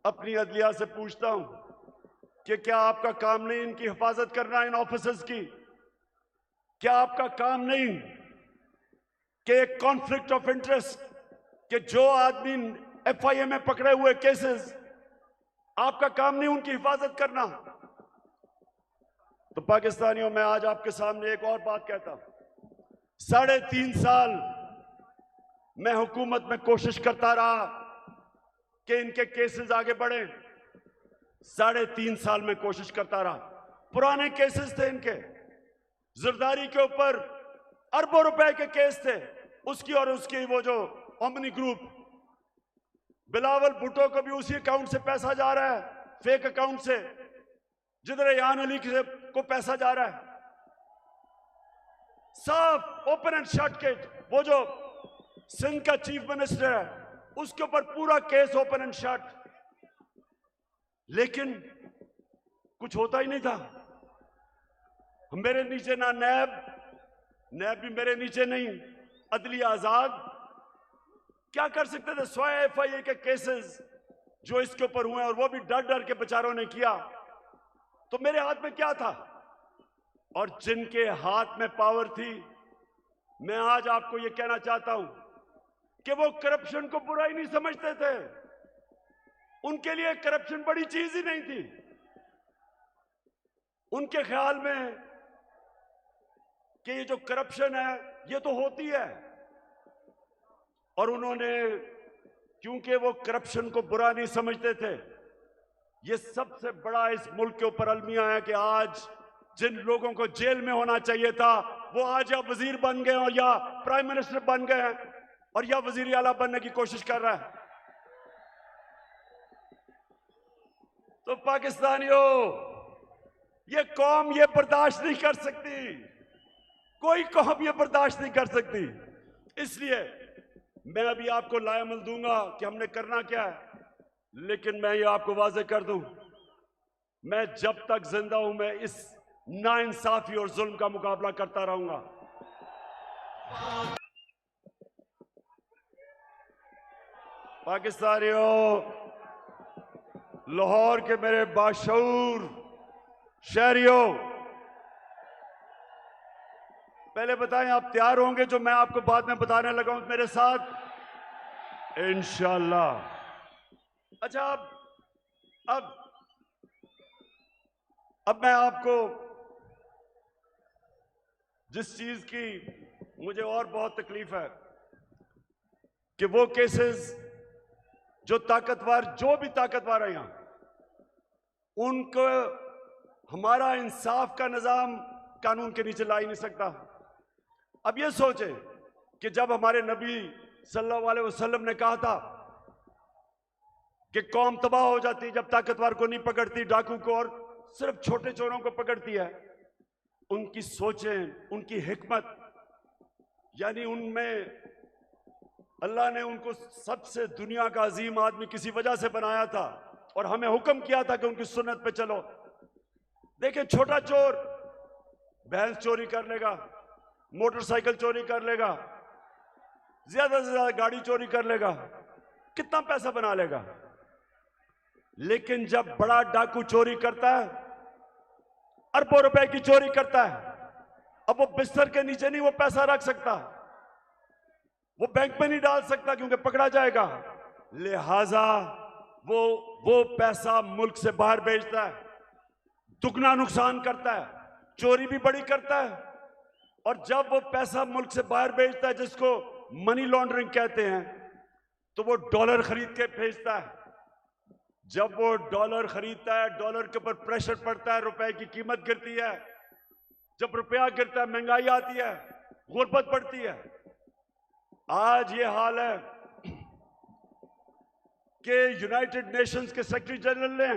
अपनी अदलिया से पूछता हूं कि क्या आपका काम नहीं इनकी हिफाजत करना, इन ऑफिसर्स की? क्या आपका काम नहीं कि एक कॉन्फ्लिक्ट ऑफ इंटरेस्ट, कि जो आदमी FIA में पकड़े हुए केसेस, आपका काम नहीं उनकी हिफाजत करना? तो पाकिस्तानियों, मैं आज आपके सामने एक और बात कहता हूं। 3.5 साल मैं हुकूमत में कोशिश करता रहा कि इनके केसेस आगे बढ़े। 3.5 साल में कोशिश करता रहा। पुराने केसेस थे इनके, जरदारी के ऊपर अरबों रुपए के केस थे, उसकी और उसकी वो जो ओमनी ग्रुप, बिलावल भुट्टो को भी उसी अकाउंट से पैसा जा रहा है, फेक अकाउंट से, जिधर रेहान अली को पैसा जा रहा है। साफ ओपन एंड शट केस, वो जो सिंध का चीफ मिनिस्टर है उसके ऊपर पूरा केस ओपन एंड शट, लेकिन कुछ होता ही नहीं था। मेरे नीचे ना नैब भी मेरे नीचे नहीं, अदलिया आजाद, क्या कर सकते थे? स्वयं FIA के केसेस जो इसके ऊपर हुए और वो भी डर डर के बेचारों ने किया, तो मेरे हाथ में क्या था? और जिनके हाथ में पावर थी, मैं आज आपको ये कहना चाहता हूं कि वो करप्शन को बुरा ही नहीं समझते थे। उनके लिए करप्शन बड़ी चीज ही नहीं थी। उनके ख्याल में कि ये जो करप्शन है ये तो होती है, और उन्होंने, क्योंकि वो करप्शन को बुरा नहीं समझते थे, ये सबसे बड़ा इस मुल्क के ऊपर अलमिया है कि आज जिन लोगों को जेल में होना चाहिए था वो आज या वजीर बन गए और या प्राइम मिनिस्टर बन गए हैं और या वजीर आला बनने की कोशिश कर रहा है। तो पाकिस्तानियों, ये कौम ये बर्दाश्त नहीं कर सकती, कोई कौम ये बर्दाश्त नहीं कर सकती। इसलिए मैं अभी आपको लायमल दूंगा कि हमने करना क्या है, लेकिन मैं ये आपको वाज़ेह कर दूं, मैं जब तक जिंदा हूं मैं इस नाइंसाफी और जुल्म का मुकाबला करता रहूंगा। पाकिस्तानियों, लाहौर के मेरे बाशऊर शहरियों, पहले बताएं आप तैयार होंगे जो मैं आपको बाद में बताने लगा हूं मेरे साथ, इंशाअल्लाह। अच्छा, अब मैं आपको जिस चीज की मुझे और बहुत तकलीफ है कि वो केसेस जो भी ताकतवर है यहां, उनको हमारा इंसाफ का निजाम कानून के नीचे ला ही नहीं सकता। अब ये सोचें कि जब हमारे नबी सल्लल्लाहु अलैहि वसल्लम ने कहा था कि कौम तबाह हो जाती जब ताकतवर को नहीं पकड़ती, डाकू को और सिर्फ छोटे चोरों को पकड़ती है, उनकी सोचें, उनकी हिकमत, यानी उनमें अल्लाह ने उनको सबसे दुनिया का अजीम आदमी किसी वजह से बनाया था और हमें हुक्म किया था कि उनकी सुन्नत पे चलो। देखें, छोटा चोर भैंस चोरी कर लेगा, मोटरसाइकिल चोरी कर लेगा, ज्यादा से ज्यादा गाड़ी चोरी कर लेगा, कितना पैसा बना लेगा। लेकिन जब बड़ा डाकू चोरी करता है, अरबों रुपए की चोरी करता है, अब वो बिस्तर के नीचे नहीं वो पैसा रख सकता, वो बैंक में नहीं डाल सकता क्योंकि पकड़ा जाएगा, लिहाजा वो पैसा मुल्क से बाहर भेजता है। दुगना नुकसान करता है, चोरी भी बड़ी करता है। और जब वो पैसा मुल्क से बाहर भेजता है, जिसको मनी लॉन्ड्रिंग कहते हैं, तो वो डॉलर खरीद के भेजता है। जब वो डॉलर खरीदता है, डॉलर के ऊपर प्रेशर पड़ता है, रुपए की कीमत गिरती है। जब रुपया गिरता है, महंगाई आती है, गुर्बत बढ़ती है। आज ये हाल है कि यूनाइटेड नेशंस के सेक्रेटरी जनरल ने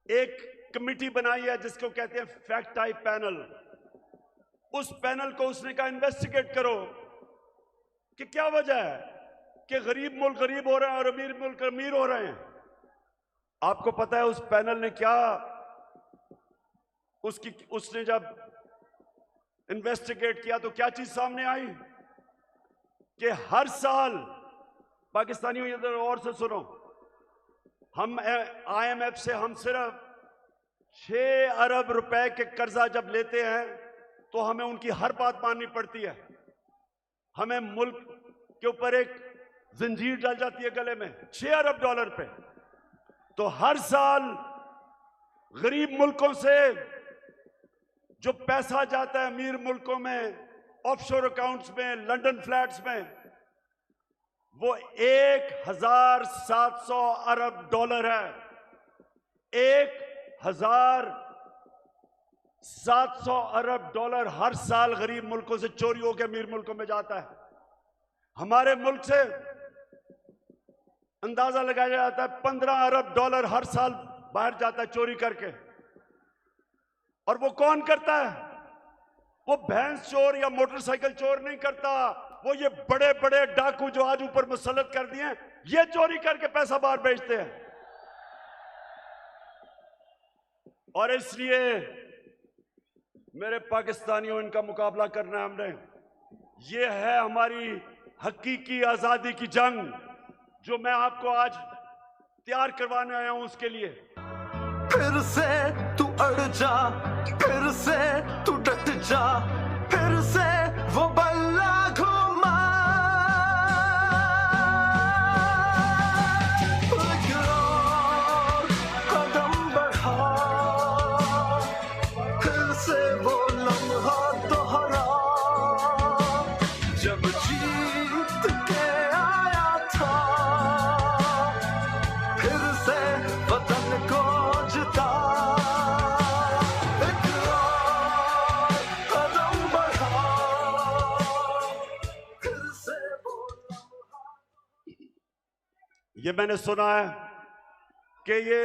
एक कमेटी बनाई है जिसको कहते हैं फैक्ट टाइप पैनल। उस पैनल को उसने कहा इन्वेस्टिगेट करो कि क्या वजह है कि गरीब मुल्क गरीब हो रहे हैं और अमीर मुल्क अमीर हो रहे हैं। आपको पता है उस पैनल ने क्या, उसने जब इन्वेस्टिगेट किया तो क्या चीज सामने आई कि हर साल पाकिस्तानियों, इधर और से सुनो, हम IMF से हम सिर्फ 6 अरब रुपए के कर्जा जब लेते हैं तो हमें उनकी हर बात माननी पड़ती है। हमें मुल्क के ऊपर एक जंजीर डाल जाती है गले में, 6 अरब डॉलर पे। तो हर साल गरीब मुल्कों से जो पैसा जाता है अमीर मुल्कों में, ऑफशोर अकाउंट्स में, लंदन फ्लैट्स में, वो 1700 अरब डॉलर है। 1700 अरब डॉलर हर साल गरीब मुल्कों से चोरी होकर अमीर मुल्कों में जाता है। हमारे मुल्क से अंदाजा लगाया जाता है 15 अरब डॉलर हर साल बाहर जाता है चोरी करके। और वो कौन करता है? वो भैंस चोर या मोटरसाइकिल चोर नहीं करता, वो ये बड़े बड़े डाकू जो आज ऊपर मुसल्लत कर दिए हैं, ये चोरी करके पैसा बाहर भेजते हैं। और इसलिए मेरे पाकिस्तानियों, इनका मुकाबला करना है हमने। ये है हमारी हकीकी आजादी की जंग जो मैं आपको आज तैयार करवाने आया हूं उसके लिए। फिर से तू अड़ जा, फिर से तू डट जा, फिर से वो बल्ला घुमा। कदम बढ़ा, फिर से वो लम्हा दोहरा जब जीत के आया था, फिर से वतन को जिता। कदम बढ़ा, फिर से वो लम्हा। ये मैंने सुना है कि ये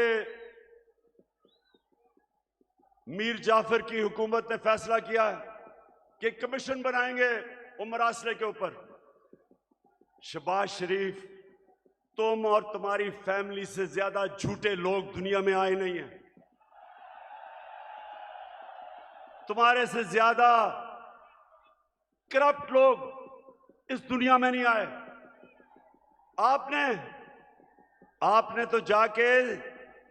मीर जाफर की हुकूमत ने फैसला किया है कि कमीशन बनाएंगे उमर आसरे के ऊपर। शहबाज शरीफ, तुम और तुम्हारी फैमिली से ज्यादा झूठे लोग दुनिया में आए नहीं हैं। तुम्हारे से ज्यादा करप्ट लोग इस दुनिया में नहीं आए। आपने तो जाके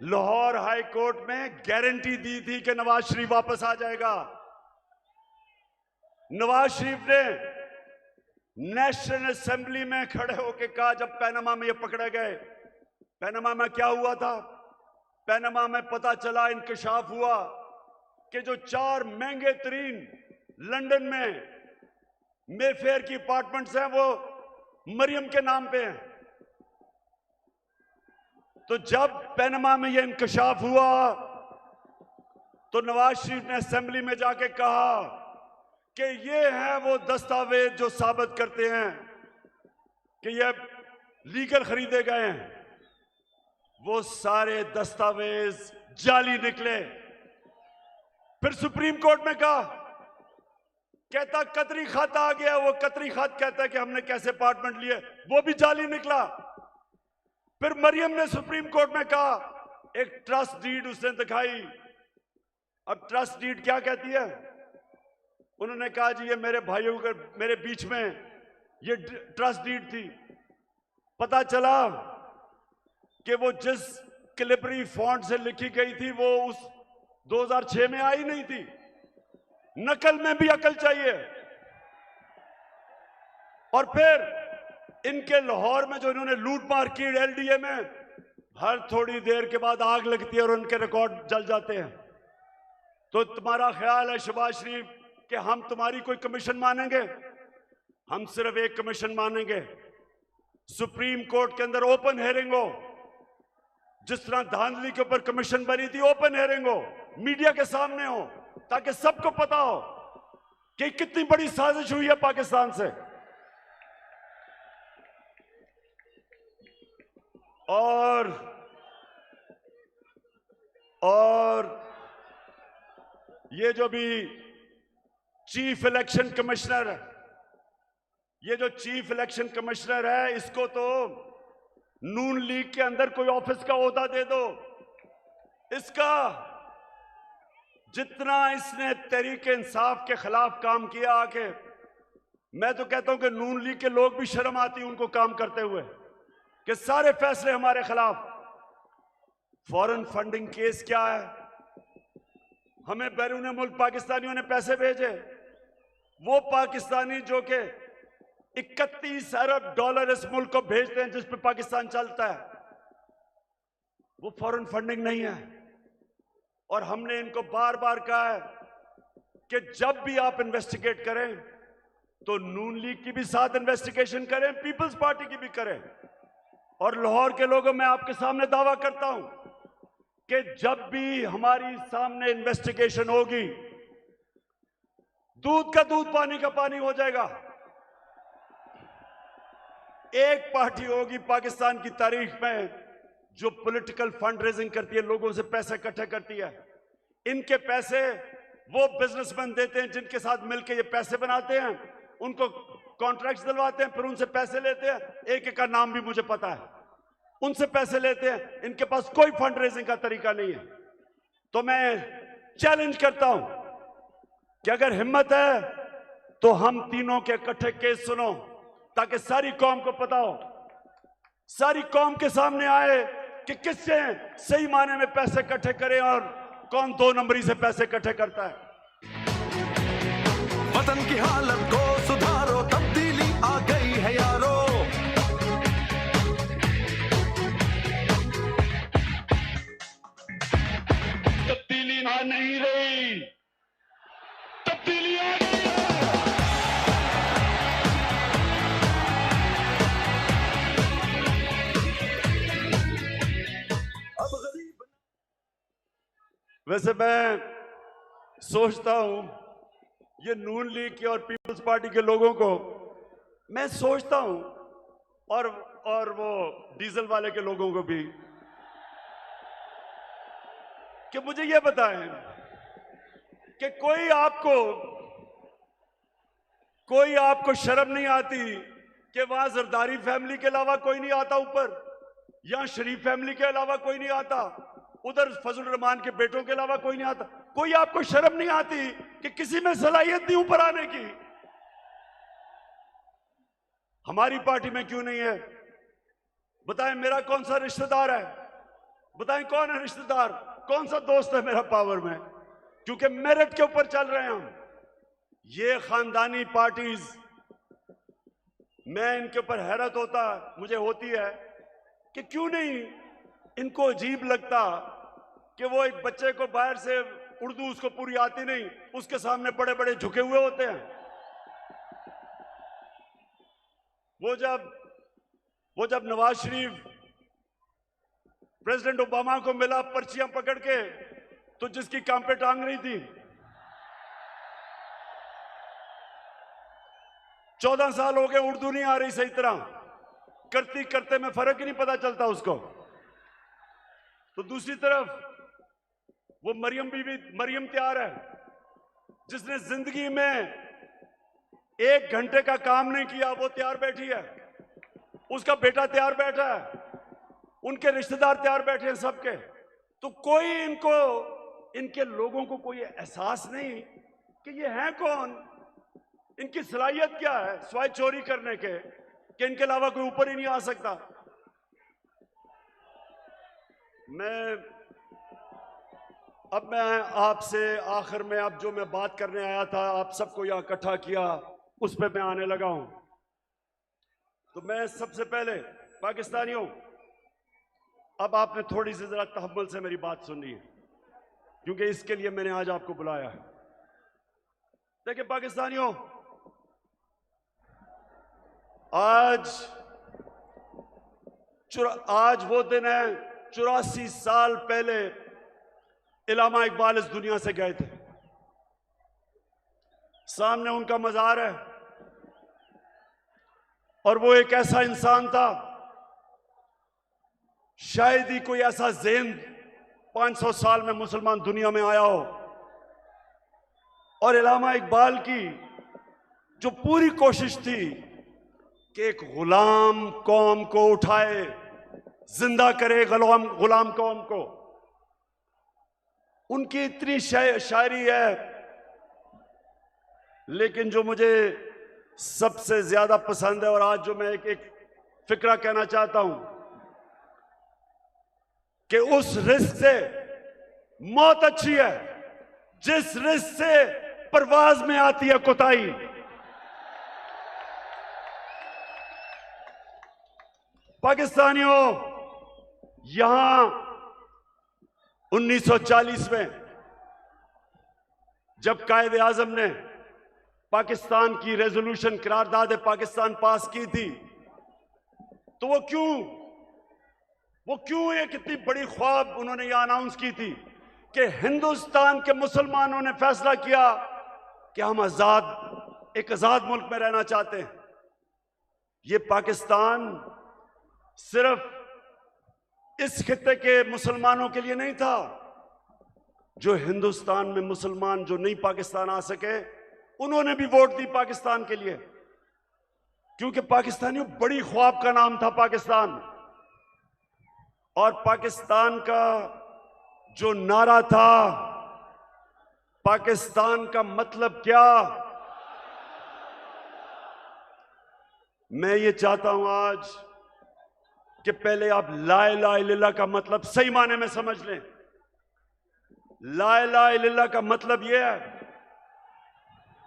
लाहौर हाई कोर्ट में गारंटी दी थी कि नवाज शरीफ वापस आ जाएगा। नवाज शरीफ ने नेशनल असेंबली में खड़े होकर कहा, जब पैनामा में ये पकड़े गए, पैनामा में क्या हुआ था? पैनामा में पता चला, इंकशाफ हुआ कि जो 4 महंगे तरीन लंदन में मेफेयर की अपार्टमेंट्स हैं वो मरियम के नाम पे हैं। तो जब पैनामा में ये इंकशाफ हुआ तो नवाज शरीफ ने असेंबली में जाके कहा कि ये हैं वो दस्तावेज जो साबित करते हैं कि ये लीगल खरीदे गए हैं। वो सारे दस्तावेज जाली निकले। फिर सुप्रीम कोर्ट में कहा, कहता कतरी खत आ गया। वो कतरी खत कहता है कि हमने कैसे अपार्टमेंट लिए, वो भी जाली निकला। फिर मरियम ने सुप्रीम कोर्ट में कहा, एक ट्रस्ट डीड उसने दिखाई। अब ट्रस्ट डीड क्या कहती है? उन्होंने कहा जी ये मेरे भाइयों के मेरे बीच में ये ट्रस्ट डीड थी। पता चला कि वो जिस कैलिबरी फॉन्ट से लिखी गई थी वो उस 2006 में आई नहीं थी। नकल में भी अकल चाहिए। और फिर इनके लाहौर में जो इन्होंने लूट मार की LDA में, हर थोड़ी देर के बाद आग लगती है और उनके रिकॉर्ड जल जाते हैं। तो तुम्हारा ख्याल है शहबाज शरीफ कि हम तुम्हारी कोई कमीशन मानेंगे? हम सिर्फ एक कमीशन मानेंगे, सुप्रीम कोर्ट के अंदर ओपन हेयरिंग हो, जिस तरह धांधली के ऊपर कमीशन बनी थी, ओपन हेयरिंग हो, मीडिया के सामने हो, ताकि सबको पता हो कि कितनी बड़ी साजिश हुई है पाकिस्तान से। और ये जो भी चीफ इलेक्शन कमिश्नर है, ये जो चीफ इलेक्शन कमिश्नर है, इसको तो नून लीग के अंदर कोई ऑफिस का ओहदा दे दो। इसका जितना इसने तहरीक इंसाफ के खिलाफ काम किया आके, मैं तो कहता हूं कि नून लीग के लोग भी शर्म आती उनको काम करते हुए कि सारे फैसले हमारे खिलाफ। फॉरेन फंडिंग केस क्या है? हमें बैरून मुल्क पाकिस्तानियों ने पैसे भेजे, वो पाकिस्तानी जो कि 31 अरब डॉलर इस मुल्क को भेजते हैं जिस पे पाकिस्तान चलता है, वो फॉरेन फंडिंग नहीं है। और हमने इनको बार बार कहा है कि जब भी आप इन्वेस्टिगेट करें तो नून लीग की भी साथ इन्वेस्टिगेशन करें, पीपल्स पार्टी की भी करें। और लाहौर के लोगों, मैं आपके सामने दावा करता हूं कि जब भी हमारी सामने इन्वेस्टिगेशन होगी, दूध का दूध पानी का पानी हो जाएगा। एक पार्टी होगी पाकिस्तान की तारीख में जो पॉलिटिकल फंड रेजिंग करती है, लोगों से पैसे इकट्ठे करती है। इनके पैसे वो बिजनेसमैन देते हैं जिनके साथ मिलकर ये पैसे बनाते हैं, उनको कॉन्ट्रैक्ट्स दिलवाते हैं, फिर उनसे पैसे लेते हैं। एक एक का नाम भी मुझे पता है, उनसे पैसे लेते हैं। इनके पास कोई फंड रेजिंग का तरीका नहीं है। तो मैं चैलेंज करता हूं कि अगर हिम्मत है तो हम तीनों के इकट्ठे केस सुनो, ताकि सारी कौम को पता हो, सारी कौम के सामने आए कि किससे सही मायने में पैसे इकट्ठे करें और कौन 2 नंबरी से पैसे इकट्ठे करता है। वतन की हालत को सुधारो, तब्दीली आ गई है यारो। तब्दीली आ नहीं रही, तब्दीली आ गई है। वैसे मैं सोचता हूं ये नून लीग के और पीपल्स पार्टी के लोगों को मैं सोचता हूं, और वो डीजल वाले के लोगों को भी, कि मुझे ये बताएं कि कोई आपको शर्म नहीं आती कि वहां जरदारी फैमिली के अलावा कोई नहीं आता ऊपर, यहां शरीफ फैमिली के अलावा कोई नहीं आता, उधर फजल रहमान के बेटों के अलावा कोई नहीं आता? कोई आपको शर्म नहीं आती कि किसी में सलाहियत नहीं ऊपर आने की? हमारी पार्टी में क्यों नहीं है? बताएं मेरा कौन सा रिश्तेदार है? बताएं कौन है रिश्तेदार, कौन सा दोस्त है मेरा पावर में? क्योंकि मेरिट के ऊपर चल रहे हैं हम। ये खानदानी पार्टीज, मैं इनके ऊपर हैरत मुझे होती है कि क्यों नहीं इनको अजीब लगता कि वो एक बच्चे को बाहर से उर्दू उसको पूरी आती नहीं, उसके सामने बड़े बड़े झुके हुए होते हैं। वो जब नवाज शरीफ प्रेसिडेंट ओबामा को मिला पर्चियां पकड़ के, तो जिसकी काम पे टांग रही थी, 14 साल हो गए, उर्दू नहीं आ रही सही तरह, करती करते में फर्क ही नहीं पता चलता उसको। तो दूसरी तरफ वो मरियम तैयार है, जिसने जिंदगी में 1 घंटे का काम नहीं किया, वो तैयार बैठी है, उसका बेटा तैयार बैठा है, उनके रिश्तेदार तैयार बैठे हैं सबके। तो कोई इनके लोगों को कोई एहसास नहीं कि ये हैं कौन, इनकी सलाहियत क्या है स्वाय चोरी करने के, कि इनके अलावा कोई ऊपर ही नहीं आ सकता। मैं आपसे आखिर में अब जो मैं बात करने आया था, आप सबको यहां इकट्ठा किया, उस पे मैं आने लगा हूं। तो मैं सबसे पहले पाकिस्तानियों, अब आपने थोड़ी सी जरा तहम्मुल से मेरी बात सुननी है, क्योंकि इसके लिए मैंने आज आपको बुलाया है। देखिए पाकिस्तानियों, आज वो दिन है, 84 साल पहले इल्लामा इकबाल इस दुनिया से गए थे। सामने उनका मज़ार है और वो एक ऐसा इंसान था, शायद ही कोई ऐसा ज़हन 500 साल में मुसलमान दुनिया में आया हो। और इल्लामा इकबाल की जो पूरी कोशिश थी कि एक गुलाम कौम को उठाए, जिंदा करे गुलाम कौम को, उनकी इतनी शायरी है। लेकिन जो मुझे सबसे ज्यादा पसंद है, और आज जो मैं एक फिक्रा कहना चाहता हूं, कि उस रिस्क से मौत अच्छी है जिस रिस्क से परवाज में आती है कोताही। पाकिस्तानियों, यहां 1940 में जब कायद आजम ने पाकिस्तान की रेजोल्यूशन करारदाद पाकिस्तान पास की थी, तो वो क्यों ये कितनी बड़ी ख्वाब उन्होंने ये अनाउंस की थी कि हिंदुस्तान के मुसलमानों ने फैसला किया कि हम एक आजाद मुल्क में रहना चाहते हैं। ये पाकिस्तान सिर्फ इस खित्ते के मुसलमानों के लिए नहीं था। जो हिंदुस्तान में मुसलमान जो नहीं पाकिस्तान आ सके, उन्होंने भी वोट दी पाकिस्तान के लिए, क्योंकि पाकिस्तानियों बड़ी ख्वाब का नाम था पाकिस्तान। और पाकिस्तान का जो नारा था, पाकिस्तान का मतलब क्या, मैं ये चाहता हूं आज कि पहले आप ला इलाहा इल्लल्लाह का मतलब सही माने में समझ लें। ला इलाहा इल्लल्लाह का मतलब यह है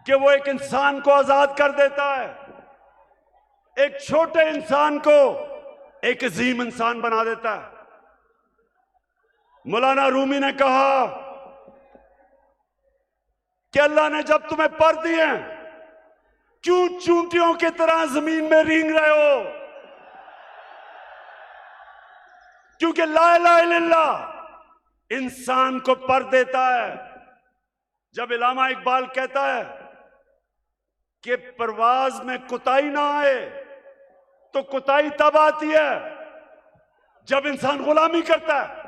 कि वो एक इंसान को आजाद कर देता है, एक छोटे इंसान को एक अजीम इंसान बना देता है। मौलाना रूमी ने कहा कि अल्लाह ने जब तुम्हें पर दिए, क्यों चूंटियों की तरह जमीन में रेंग रहे हो? क्योंकि ला इलाहा इल्लल्लाह इंसान को पर देता है। जब इल्लामा इकबाल कहता है कि परवाज में कुताही ना आए, तो कुताही तब आती है जब इंसान गुलामी करता है।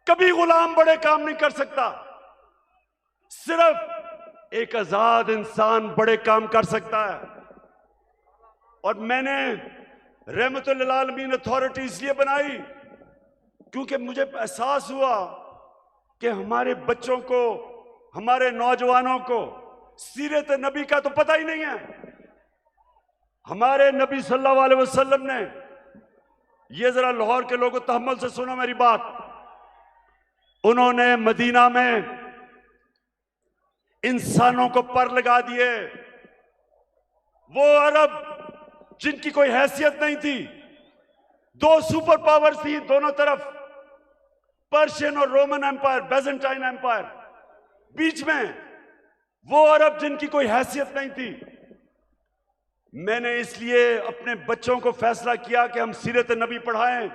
कभी गुलाम बड़े काम नहीं कर सकता, सिर्फ एक आजाद इंसान बड़े काम कर सकता है। और मैंने रहमतुल लिल आलमीन अथॉरिटी इसलिए बनाई क्योंकि मुझे एहसास हुआ कि हमारे बच्चों को, हमारे नौजवानों को सीरत नबी का तो पता ही नहीं है। हमारे नबी सल्लल्लाहु अलैहि वसल्लम ने, ये जरा लाहौर के लोगों तहम्मुल से सुनो मेरी बात, उन्होंने मदीना में इंसानों को पर लगा दिए। वो अरब जिनकी कोई हैसियत नहीं थी, दो सुपर पावर थी दोनों तरफ, पर्शियन और रोमन एम्पायर, बेजेंटाइन एम्पायर, बीच में वो अरब जिनकी कोई हैसियत नहीं थी। मैंने इसलिए अपने बच्चों को फैसला किया कि हम सीरत नबी पढ़ाएं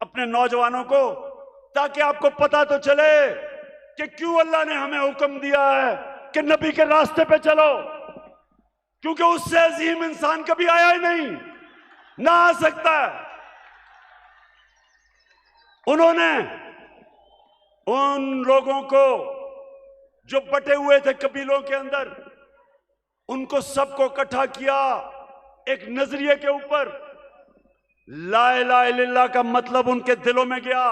अपने नौजवानों को, ताकि आपको पता तो चले कि क्यों अल्लाह ने हमें हुक्म दिया है कि नबी के रास्ते पे चलो, क्योंकि उससे अजीम इंसान कभी आया ही नहीं, ना आ सकता है। उन्होंने उन लोगों को जो बटे हुए थे कबीलों के अंदर, उनको सबको इकट्ठा किया एक नजरिए के ऊपर। ला इलाहा इल्लल्लाह का मतलब उनके दिलों में गया,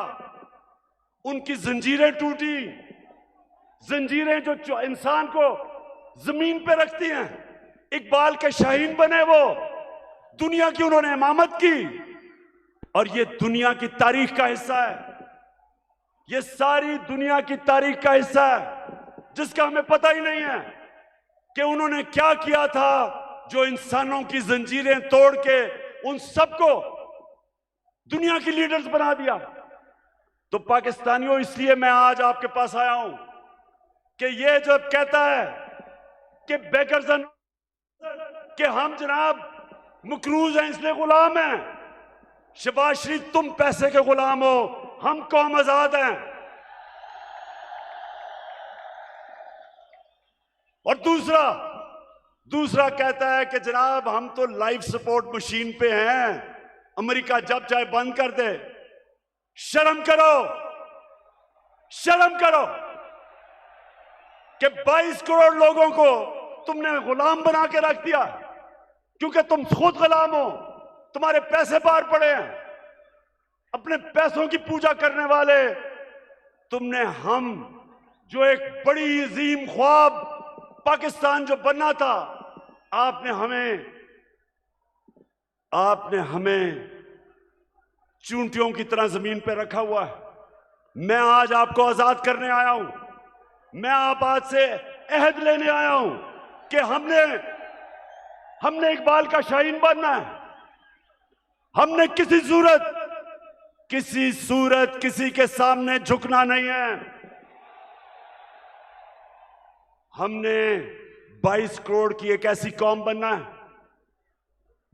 उनकी जंजीरें टूटी, जंजीरें जो इंसान को जमीन पे रखती हैं। इकबाल के शाहीन बने वो, दुनिया की उन्होंने इमामत की, और ये दुनिया की तारीख का हिस्सा है। ये सारी दुनिया की तारीख का हिस्सा है जिसका हमें पता ही नहीं है कि उन्होंने क्या किया था, जो इंसानों की जंजीरें तोड़ के उन सबको दुनिया की लीडर्स बना दिया। तो पाकिस्तानियों, इसलिए मैं आज आपके पास आया हूं कि ये जो कहता है कि बेकर्सन कि हम जनाब मकरूज हैं इसलिए गुलाम हैं, शहबाज शरीफ तुम पैसे के गुलाम हो, हम कौम आजाद हैं। और दूसरा कहता है कि जनाब हम तो लाइफ सपोर्ट मशीन पे हैं, अमेरिका जब चाहे बंद कर दे। शर्म करो कि 22 करोड़ लोगों को तुमने गुलाम बना के रख दिया, क्योंकि तुम खुद गुलाम हो, तुम्हारे पैसे बाहर पड़े हैं, अपने पैसों की पूजा करने वाले तुमने। हम जो एक बड़ी अजीम ख्वाब पाकिस्तान जो बनना था, आपने हमें चूंटियों की तरह जमीन पर रखा हुआ है। मैं आज आपको आजाद करने आया हूं। मैं आप आज से अहद लेने आया हूं कि हमने इकबाल का शाहीन बनना है। हमने किसी सूरत किसी के सामने झुकना नहीं है। हमने 22 करोड़ की एक ऐसी कौम बनना है,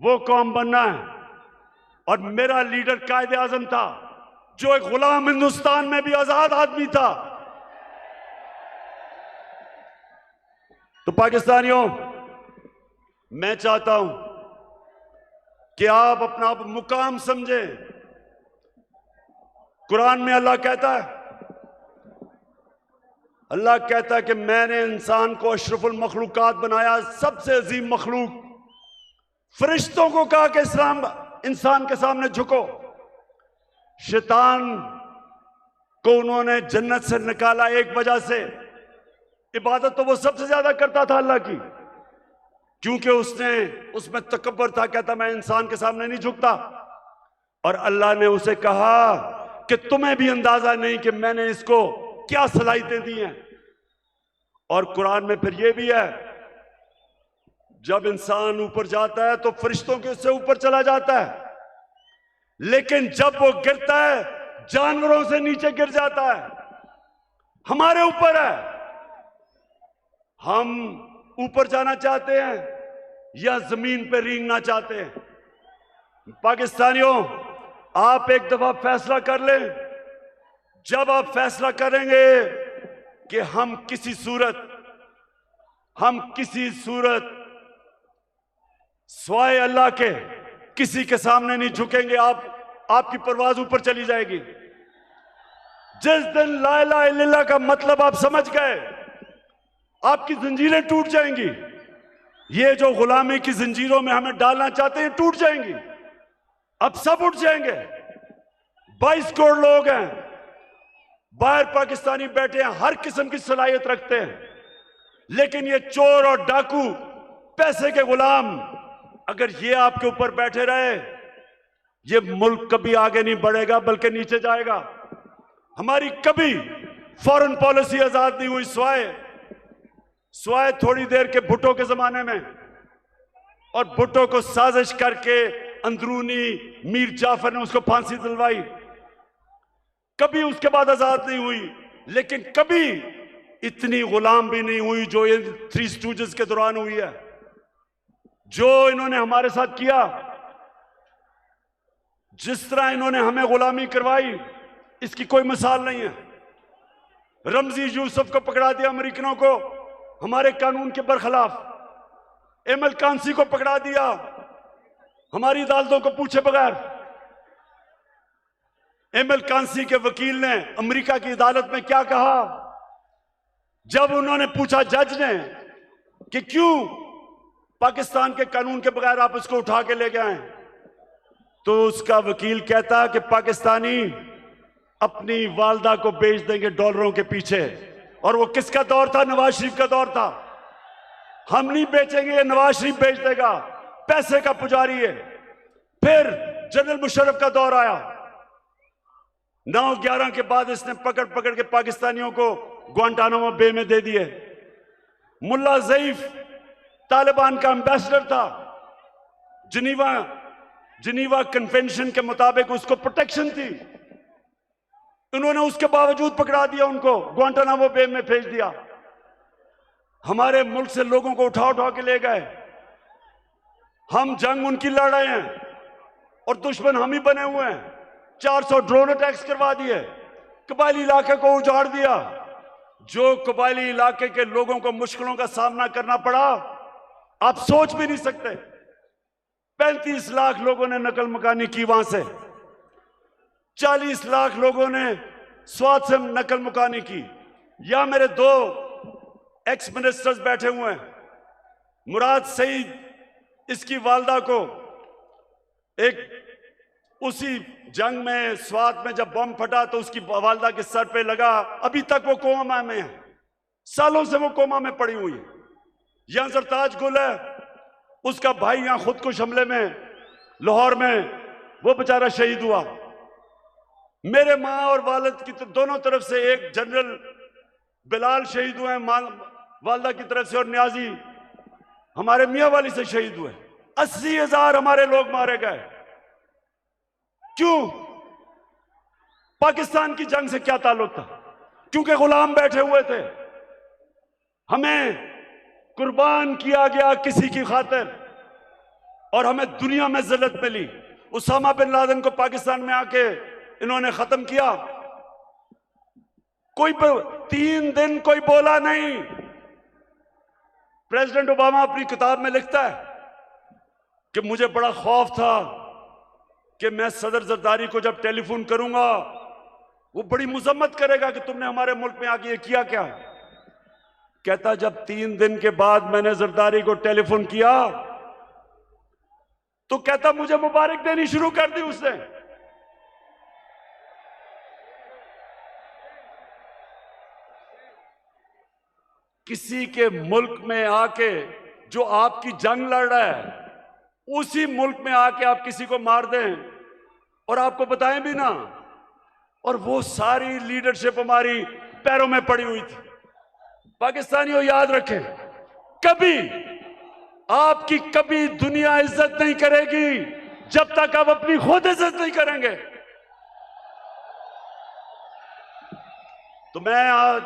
वो कौम बनना है। और मेरा लीडर कायदे आजम था, जो एक गुलाम हिंदुस्तान में भी आजाद आदमी था। तो पाकिस्तानियों, मैं चाहता हूं कि आप अपना मुकाम समझें। कुरान में अल्लाह कहता है कि मैंने इंसान को अशरफुल मखलूकात बनाया, सबसे अजीम मखलूक। फरिश्तों को कहा कि इंसान के सामने झुको। शैतान को उन्होंने जन्नत से निकाला एक वजह से। इबादत तो वो सबसे ज्यादा करता था अल्लाह की, क्योंकि उसमें तकब्बर था, कहता मैं इंसान के सामने नहीं झुकता। और अल्लाह ने उसे कहा कि तुम्हें भी अंदाजा नहीं कि मैंने इसको क्या सलाहियतें दी हैं। और कुरान में फिर ये भी है, जब इंसान ऊपर जाता है तो फरिश्तों के उससे ऊपर चला जाता है, लेकिन जब वो गिरता है जानवरों से नीचे गिर जाता है। हमारे ऊपर है, हम ऊपर जाना चाहते हैं या जमीन पर रेंगना चाहते हैं। पाकिस्तानियों, आप एक दफा फैसला कर लें। जब आप फैसला करेंगे कि हम किसी सूरत स्वाय अल्लाह के किसी के सामने नहीं झुकेंगे, आपकी परवाज ऊपर चली जाएगी। जिस दिन ला इलाहा इल्लल्लाह का मतलब आप समझ गए, आपकी जंजीरें टूट जाएंगी। ये जो गुलामी की जंजीरों में हमें डालना चाहते हैं, टूट जाएंगी। अब सब उठ जाएंगे। 22 करोड़ लोग हैं, बाहर पाकिस्तानी बैठे हैं, हर किस्म की सलाहियत रखते हैं, लेकिन ये चोर और डाकू, पैसे के गुलाम, अगर ये आपके ऊपर बैठे रहे, ये मुल्क कभी आगे नहीं बढ़ेगा बल्कि नीचे जाएगा। हमारी कभी फॉरेन पॉलिसी आजाद नहीं हुई। स्वाय थोड़ी देर के भुट्टो के जमाने में, और भुट्टो को साजिश करके अंदरूनी मीर जाफर ने उसको फांसी दिलवाई। कभी उसके बाद आजाद नहीं हुई, लेकिन कभी इतनी गुलाम भी नहीं हुई जो ये 3 स्टूजेस के दौरान हुई है। जो इन्होंने हमारे साथ किया, जिस तरह इन्होंने हमें गुलामी करवाई, इसकी कोई मिसाल नहीं है। रमजी यूसुफ को पकड़ा दिया अमेरिकनों को, हमारे कानून के बरखिलाफ। एमएल कांसी को पकड़ा दिया, हमारी अदालतों को पूछे बगैर। एमएल कांसी के वकील ने अमेरिका की अदालत में क्या कहा, जब उन्होंने पूछा जज ने कि क्यों पाकिस्तान के कानून के बगैर आप इसको उठा के ले गए, तो उसका वकील कहता कि पाकिस्तानी अपनी वालदा को बेच देंगे डॉलरों के पीछे। और वो किसका दौर था? नवाज शरीफ का दौर था। हम नहीं बेचेंगे, ये नवाज शरीफ बेच देगा, पैसे का पुजारी है। फिर जनरल मुशर्रफ का दौर आया, 9/11 के बाद इसने पकड़ के पाकिस्तानियों को ग्वांटानामो बे में दे दिए। मुल्ला ज़ईफ तालिबान का एम्बेसडर था, जिनीवा जिनीवा कन्वेंशन के मुताबिक उसको प्रोटेक्शन थी। उन्होंने उसके बावजूद पकड़ा दिया, उनको ग्वांटानामो बे में भेज दिया। हमारे मुल्क से लोगों को उठा उठा के ले गए। हम जंग उनकी लड़ रहे हैं और दुश्मन हम ही बने हुए हैं। 400 ड्रोन अटैक्स करवा दिए, कबायली इलाके को उजाड़ दिया। जो कबायली इलाके के लोगों को मुश्किलों का सामना करना पड़ा, आप सोच भी नहीं सकते। 35 लाख लोगों ने नकल मकानी की वहां से, 40 लाख लोगों ने स्वाद से नकल मुकानी की। या मेरे 2 एक्स मिनिस्टर्स बैठे हुए हैं। मुराद सईद, इसकी वालदा को एक उसी जंग में स्वात में जब बम फटा तो उसकी वालदा के सर पे लगा, अभी तक वो कोमा में है, सालों से वो कोमा में पड़ी हुई है। यहां सरताज गुल है, उसका भाई यहां खुदकुश हमले में लाहौर में वो बेचारा शहीद हुआ। मेरे माँ और वालिद की तो दोनों तरफ से, एक जनरल बिलाल शहीद हुए वालदा की तरफ से, और न्याजी हमारे मियाँ वाली से शहीद हुए। 80,000 हमारे लोग मारे गए। क्यों? पाकिस्तान की जंग से क्या ताल्लुक था? क्योंकि गुलाम बैठे हुए थे। हमें कुर्बान किया गया किसी की खातिर और हमें दुनिया में जिल्लत मिली। उसामा बिन लादेन को पाकिस्तान में आके इन्होंने खत्म किया। कोई 3 दिन कोई बोला नहीं। प्रेसिडेंट ओबामा अपनी किताब में लिखता है कि मुझे बड़ा खौफ था कि मैं सदर जरदारी को जब टेलीफोन करूंगा वो बड़ी मुजम्मत करेगा कि तुमने हमारे मुल्क में आके ये किया क्या। कहता जब 3 दिन के बाद मैंने जरदारी को टेलीफोन किया तो कहता मुझे मुबारक देनी शुरू कर दी उसने। किसी के मुल्क में आके जो आपकी जंग लड़ रहा है, उसी मुल्क में आके आप किसी को मार दें और आपको बताएं भी ना, और वो सारी लीडरशिप हमारी पैरों में पड़ी हुई थी। पाकिस्तानियों याद रखें, कभी आपकी कभी दुनिया इज्जत नहीं करेगी जब तक आप अपनी खुद इज्जत नहीं करेंगे। तो मैं आज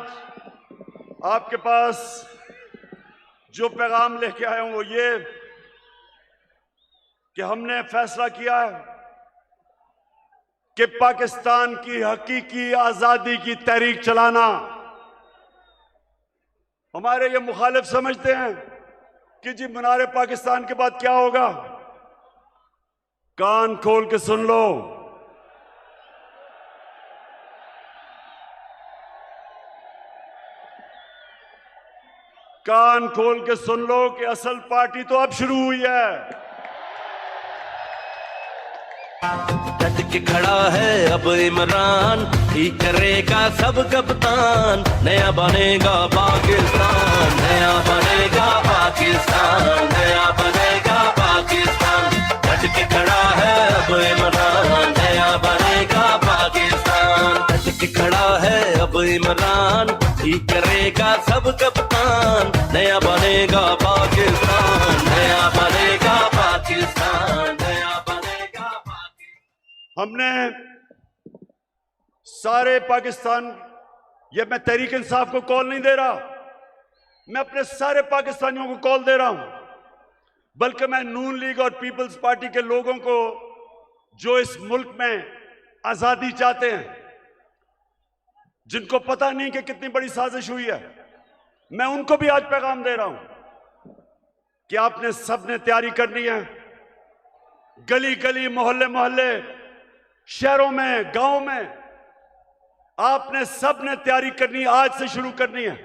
आपके पास जो पैगाम लेके आया हूं वो ये कि हमने फैसला किया है कि पाकिस्तान की हकीकी आजादी की तहरीक चलाना। हमारे ये मुखालिफ समझते हैं कि जी मीनार पाकिस्तान के बाद क्या होगा। कान खोल के सुन लो, कान खोल के सुन लो कि असल पार्टी तो अब शुरू हुई है। डट के खड़ा है अब इमरान, ठीक करेगा सब कप्तान। नया बनेगा पाकिस्तान, नया बनेगा पाकिस्तान, नया बनेगा पाकिस्तान। डट के खड़ा है अब इमरान, नया बनेगा पाकिस्तान। डट के खड़ा है अब इमरान, ठीक करेगा सब कप्तान। नया बनेगा पाकिस्तान, नया बनेगा पाकिस्तान, नया बनेगा पाकिस्तान। हमने सारे पाकिस्तान, ये मैं तहरीक इंसाफ को कॉल नहीं दे रहा, मैं अपने सारे पाकिस्तानियों को कॉल दे रहा हूं, बल्कि मैं नून लीग और पीपल्स पार्टी के लोगों को जो इस मुल्क में आजादी चाहते हैं, जिनको पता नहीं कि कितनी बड़ी साजिश हुई है, मैं उनको भी आज पैगाम दे रहा हूं कि आपने सबने तैयारी करनी है। गली गली, मोहल्ले मोहल्ले, शहरों में, गांव में, आपने सबने तैयारी करनी, आज से शुरू करनी है।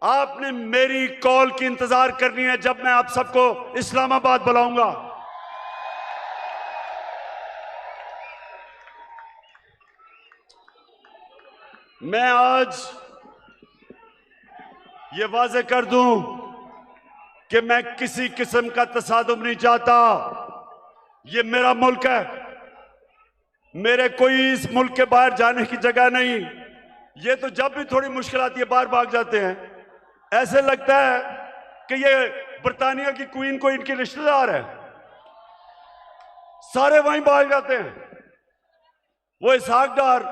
आपने मेरी कॉल की इंतजार करनी है जब मैं आप सबको इस्लामाबाद बुलाऊंगा। मैं आज ये वाजे कर दूं कि मैं किसी किस्म का तसादुम नहीं चाहता। ये मेरा मुल्क है, मेरे कोई इस मुल्क के बाहर जाने की जगह नहीं। ये तो जब भी थोड़ी मुश्किल आती है बाहर भाग जाते हैं। ऐसे लगता है कि ये बरतानिया की क्वीन को इनकी रिश्तेदार है। सारे वहीं भाग जाते हैं। वो इसहाक डार,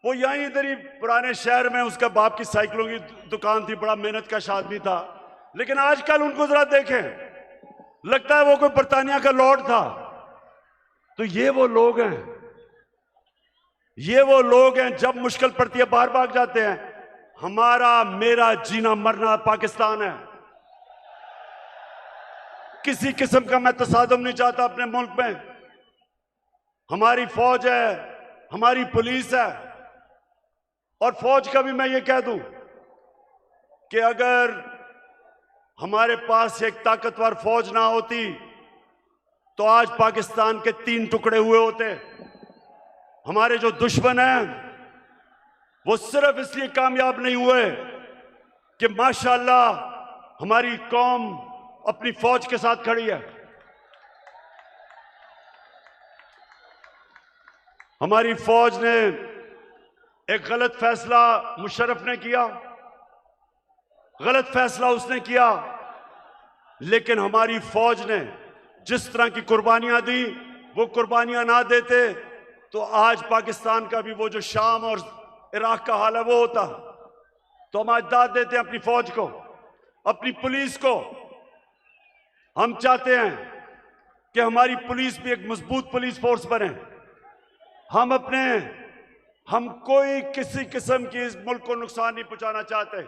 वो यहीं इधर ही पुराने शहर में, उसका बाप की साइकिलों की दुकान थी, बड़ा मेहनत का आदमी था। लेकिन आजकल उनको जरा देखें, लगता है वो कोई बर्तानिया का लॉर्ड था। तो ये वो लोग हैं, ये वो लोग हैं, जब मुश्किल पड़ती है बाहर भाग जाते हैं। हमारा मेरा जीना मरना पाकिस्तान है। किसी किस्म का मैं तसादम नहीं चाहता अपने मुल्क में। हमारी फौज है, हमारी पुलिस है, और फौज का भी मैं ये कह दूं कि अगर हमारे पास एक ताकतवर फौज ना होती तो आज पाकिस्तान के 3 टुकड़े हुए होते। हमारे जो दुश्मन हैं वो सिर्फ इसलिए कामयाब नहीं हुए कि माशाअल्लाह हमारी कौम अपनी फौज के साथ खड़ी है। हमारी फौज ने एक गलत फैसला मुशर्रफ ने किया, गलत फैसला उसने किया, लेकिन हमारी फौज ने जिस तरह की कुर्बानियां दी, वो कुर्बानियां ना देते तो आज पाकिस्तान का भी वो जो शाम और इराक का हाल है वो होता। तो हम आज दाद देते हैं अपनी फौज को, अपनी पुलिस को। हम चाहते हैं कि हमारी पुलिस भी एक मजबूत पुलिस फोर्स बने। हम कोई किसी किस्म की इस मुल्क को नुकसान नहीं पहुंचाना चाहते,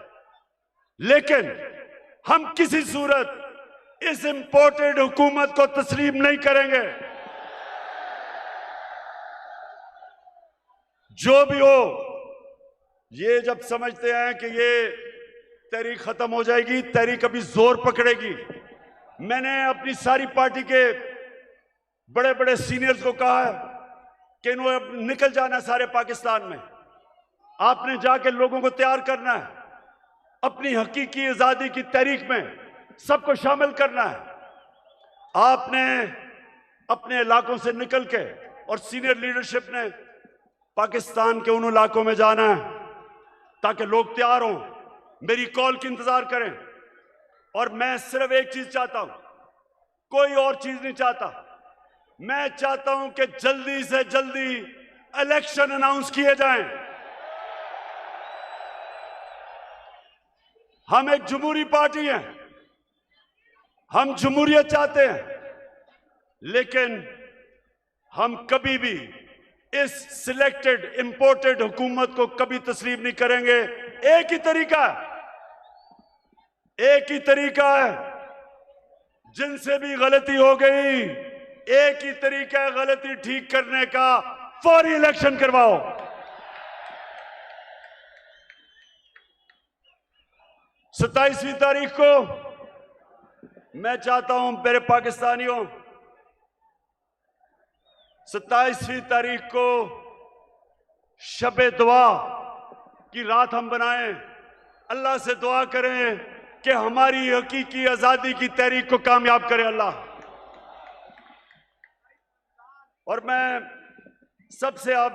लेकिन हम किसी सूरत इस इंपोर्टेड हुकूमत को तस्लीम नहीं करेंगे। जो भी हो, ये जब समझते हैं कि ये तहरीक खत्म हो जाएगी, तहरीक अभी जोर पकड़ेगी। मैंने अपनी सारी पार्टी के बड़े बड़े सीनियर्स को कहा है कि इन्होंने निकल जाना सारे पाकिस्तान में। आपने जाके लोगों को तैयार करना है, अपनी हकीकी आजादी की तहरीक में सबको शामिल करना है। आपने अपने इलाकों से निकल के, और सीनियर लीडरशिप ने पाकिस्तान के उन इलाकों में जाना है ताकि लोग तैयार हों, मेरी कॉल की इंतजार करें। और मैं सिर्फ एक चीज चाहता हूं, कोई और चीज नहीं चाहता। मैं चाहता हूं कि जल्दी से जल्दी इलेक्शन अनाउंस किए जाएं। हम एक जमहूरी पार्टी हैं, हम जमहूरियत चाहते हैं, लेकिन हम कभी भी इस सिलेक्टेड इंपोर्टेड हुकूमत को कभी तस्लीम नहीं करेंगे। एक ही तरीका है, जिनसे भी गलती हो गई, एक ही तरीका है गलती ठीक करने का, फौरी इलेक्शन करवाओ। 27वीं तारीख को मैं चाहता हूं मेरे पाकिस्तानियों, 27वीं तारीख को शबे दुआ की रात हम बनाएं। अल्लाह से दुआ करें कि हमारी हकीकी आजादी की तहरीक को कामयाब करे अल्लाह। और मैं सबसे अब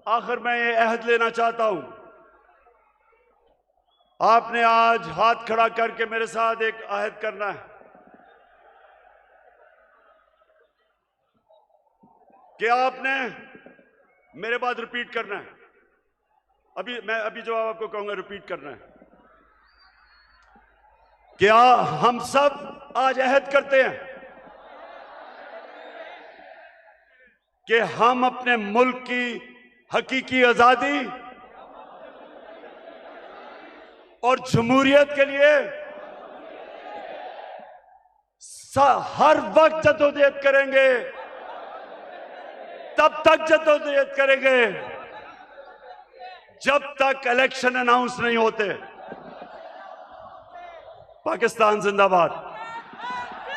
आखिर में ये अहद लेना चाहता हूं, आपने आज हाथ खड़ा करके मेरे साथ एक अहद करना है कि आपने मेरे बाद रिपीट करना है। मैं जो आपको कहूंगा रिपीट करना है। क्या हम सब आज अहद करते हैं कि हम अपने मुल्क की हकीकी आजादी और जमहूरियत के लिए हर वक्त जद्दोजहद करेंगे, तब तक जद्दोजहद करेंगे जब तक इलेक्शन अनाउंस नहीं होते। पाकिस्तान जिंदाबाद।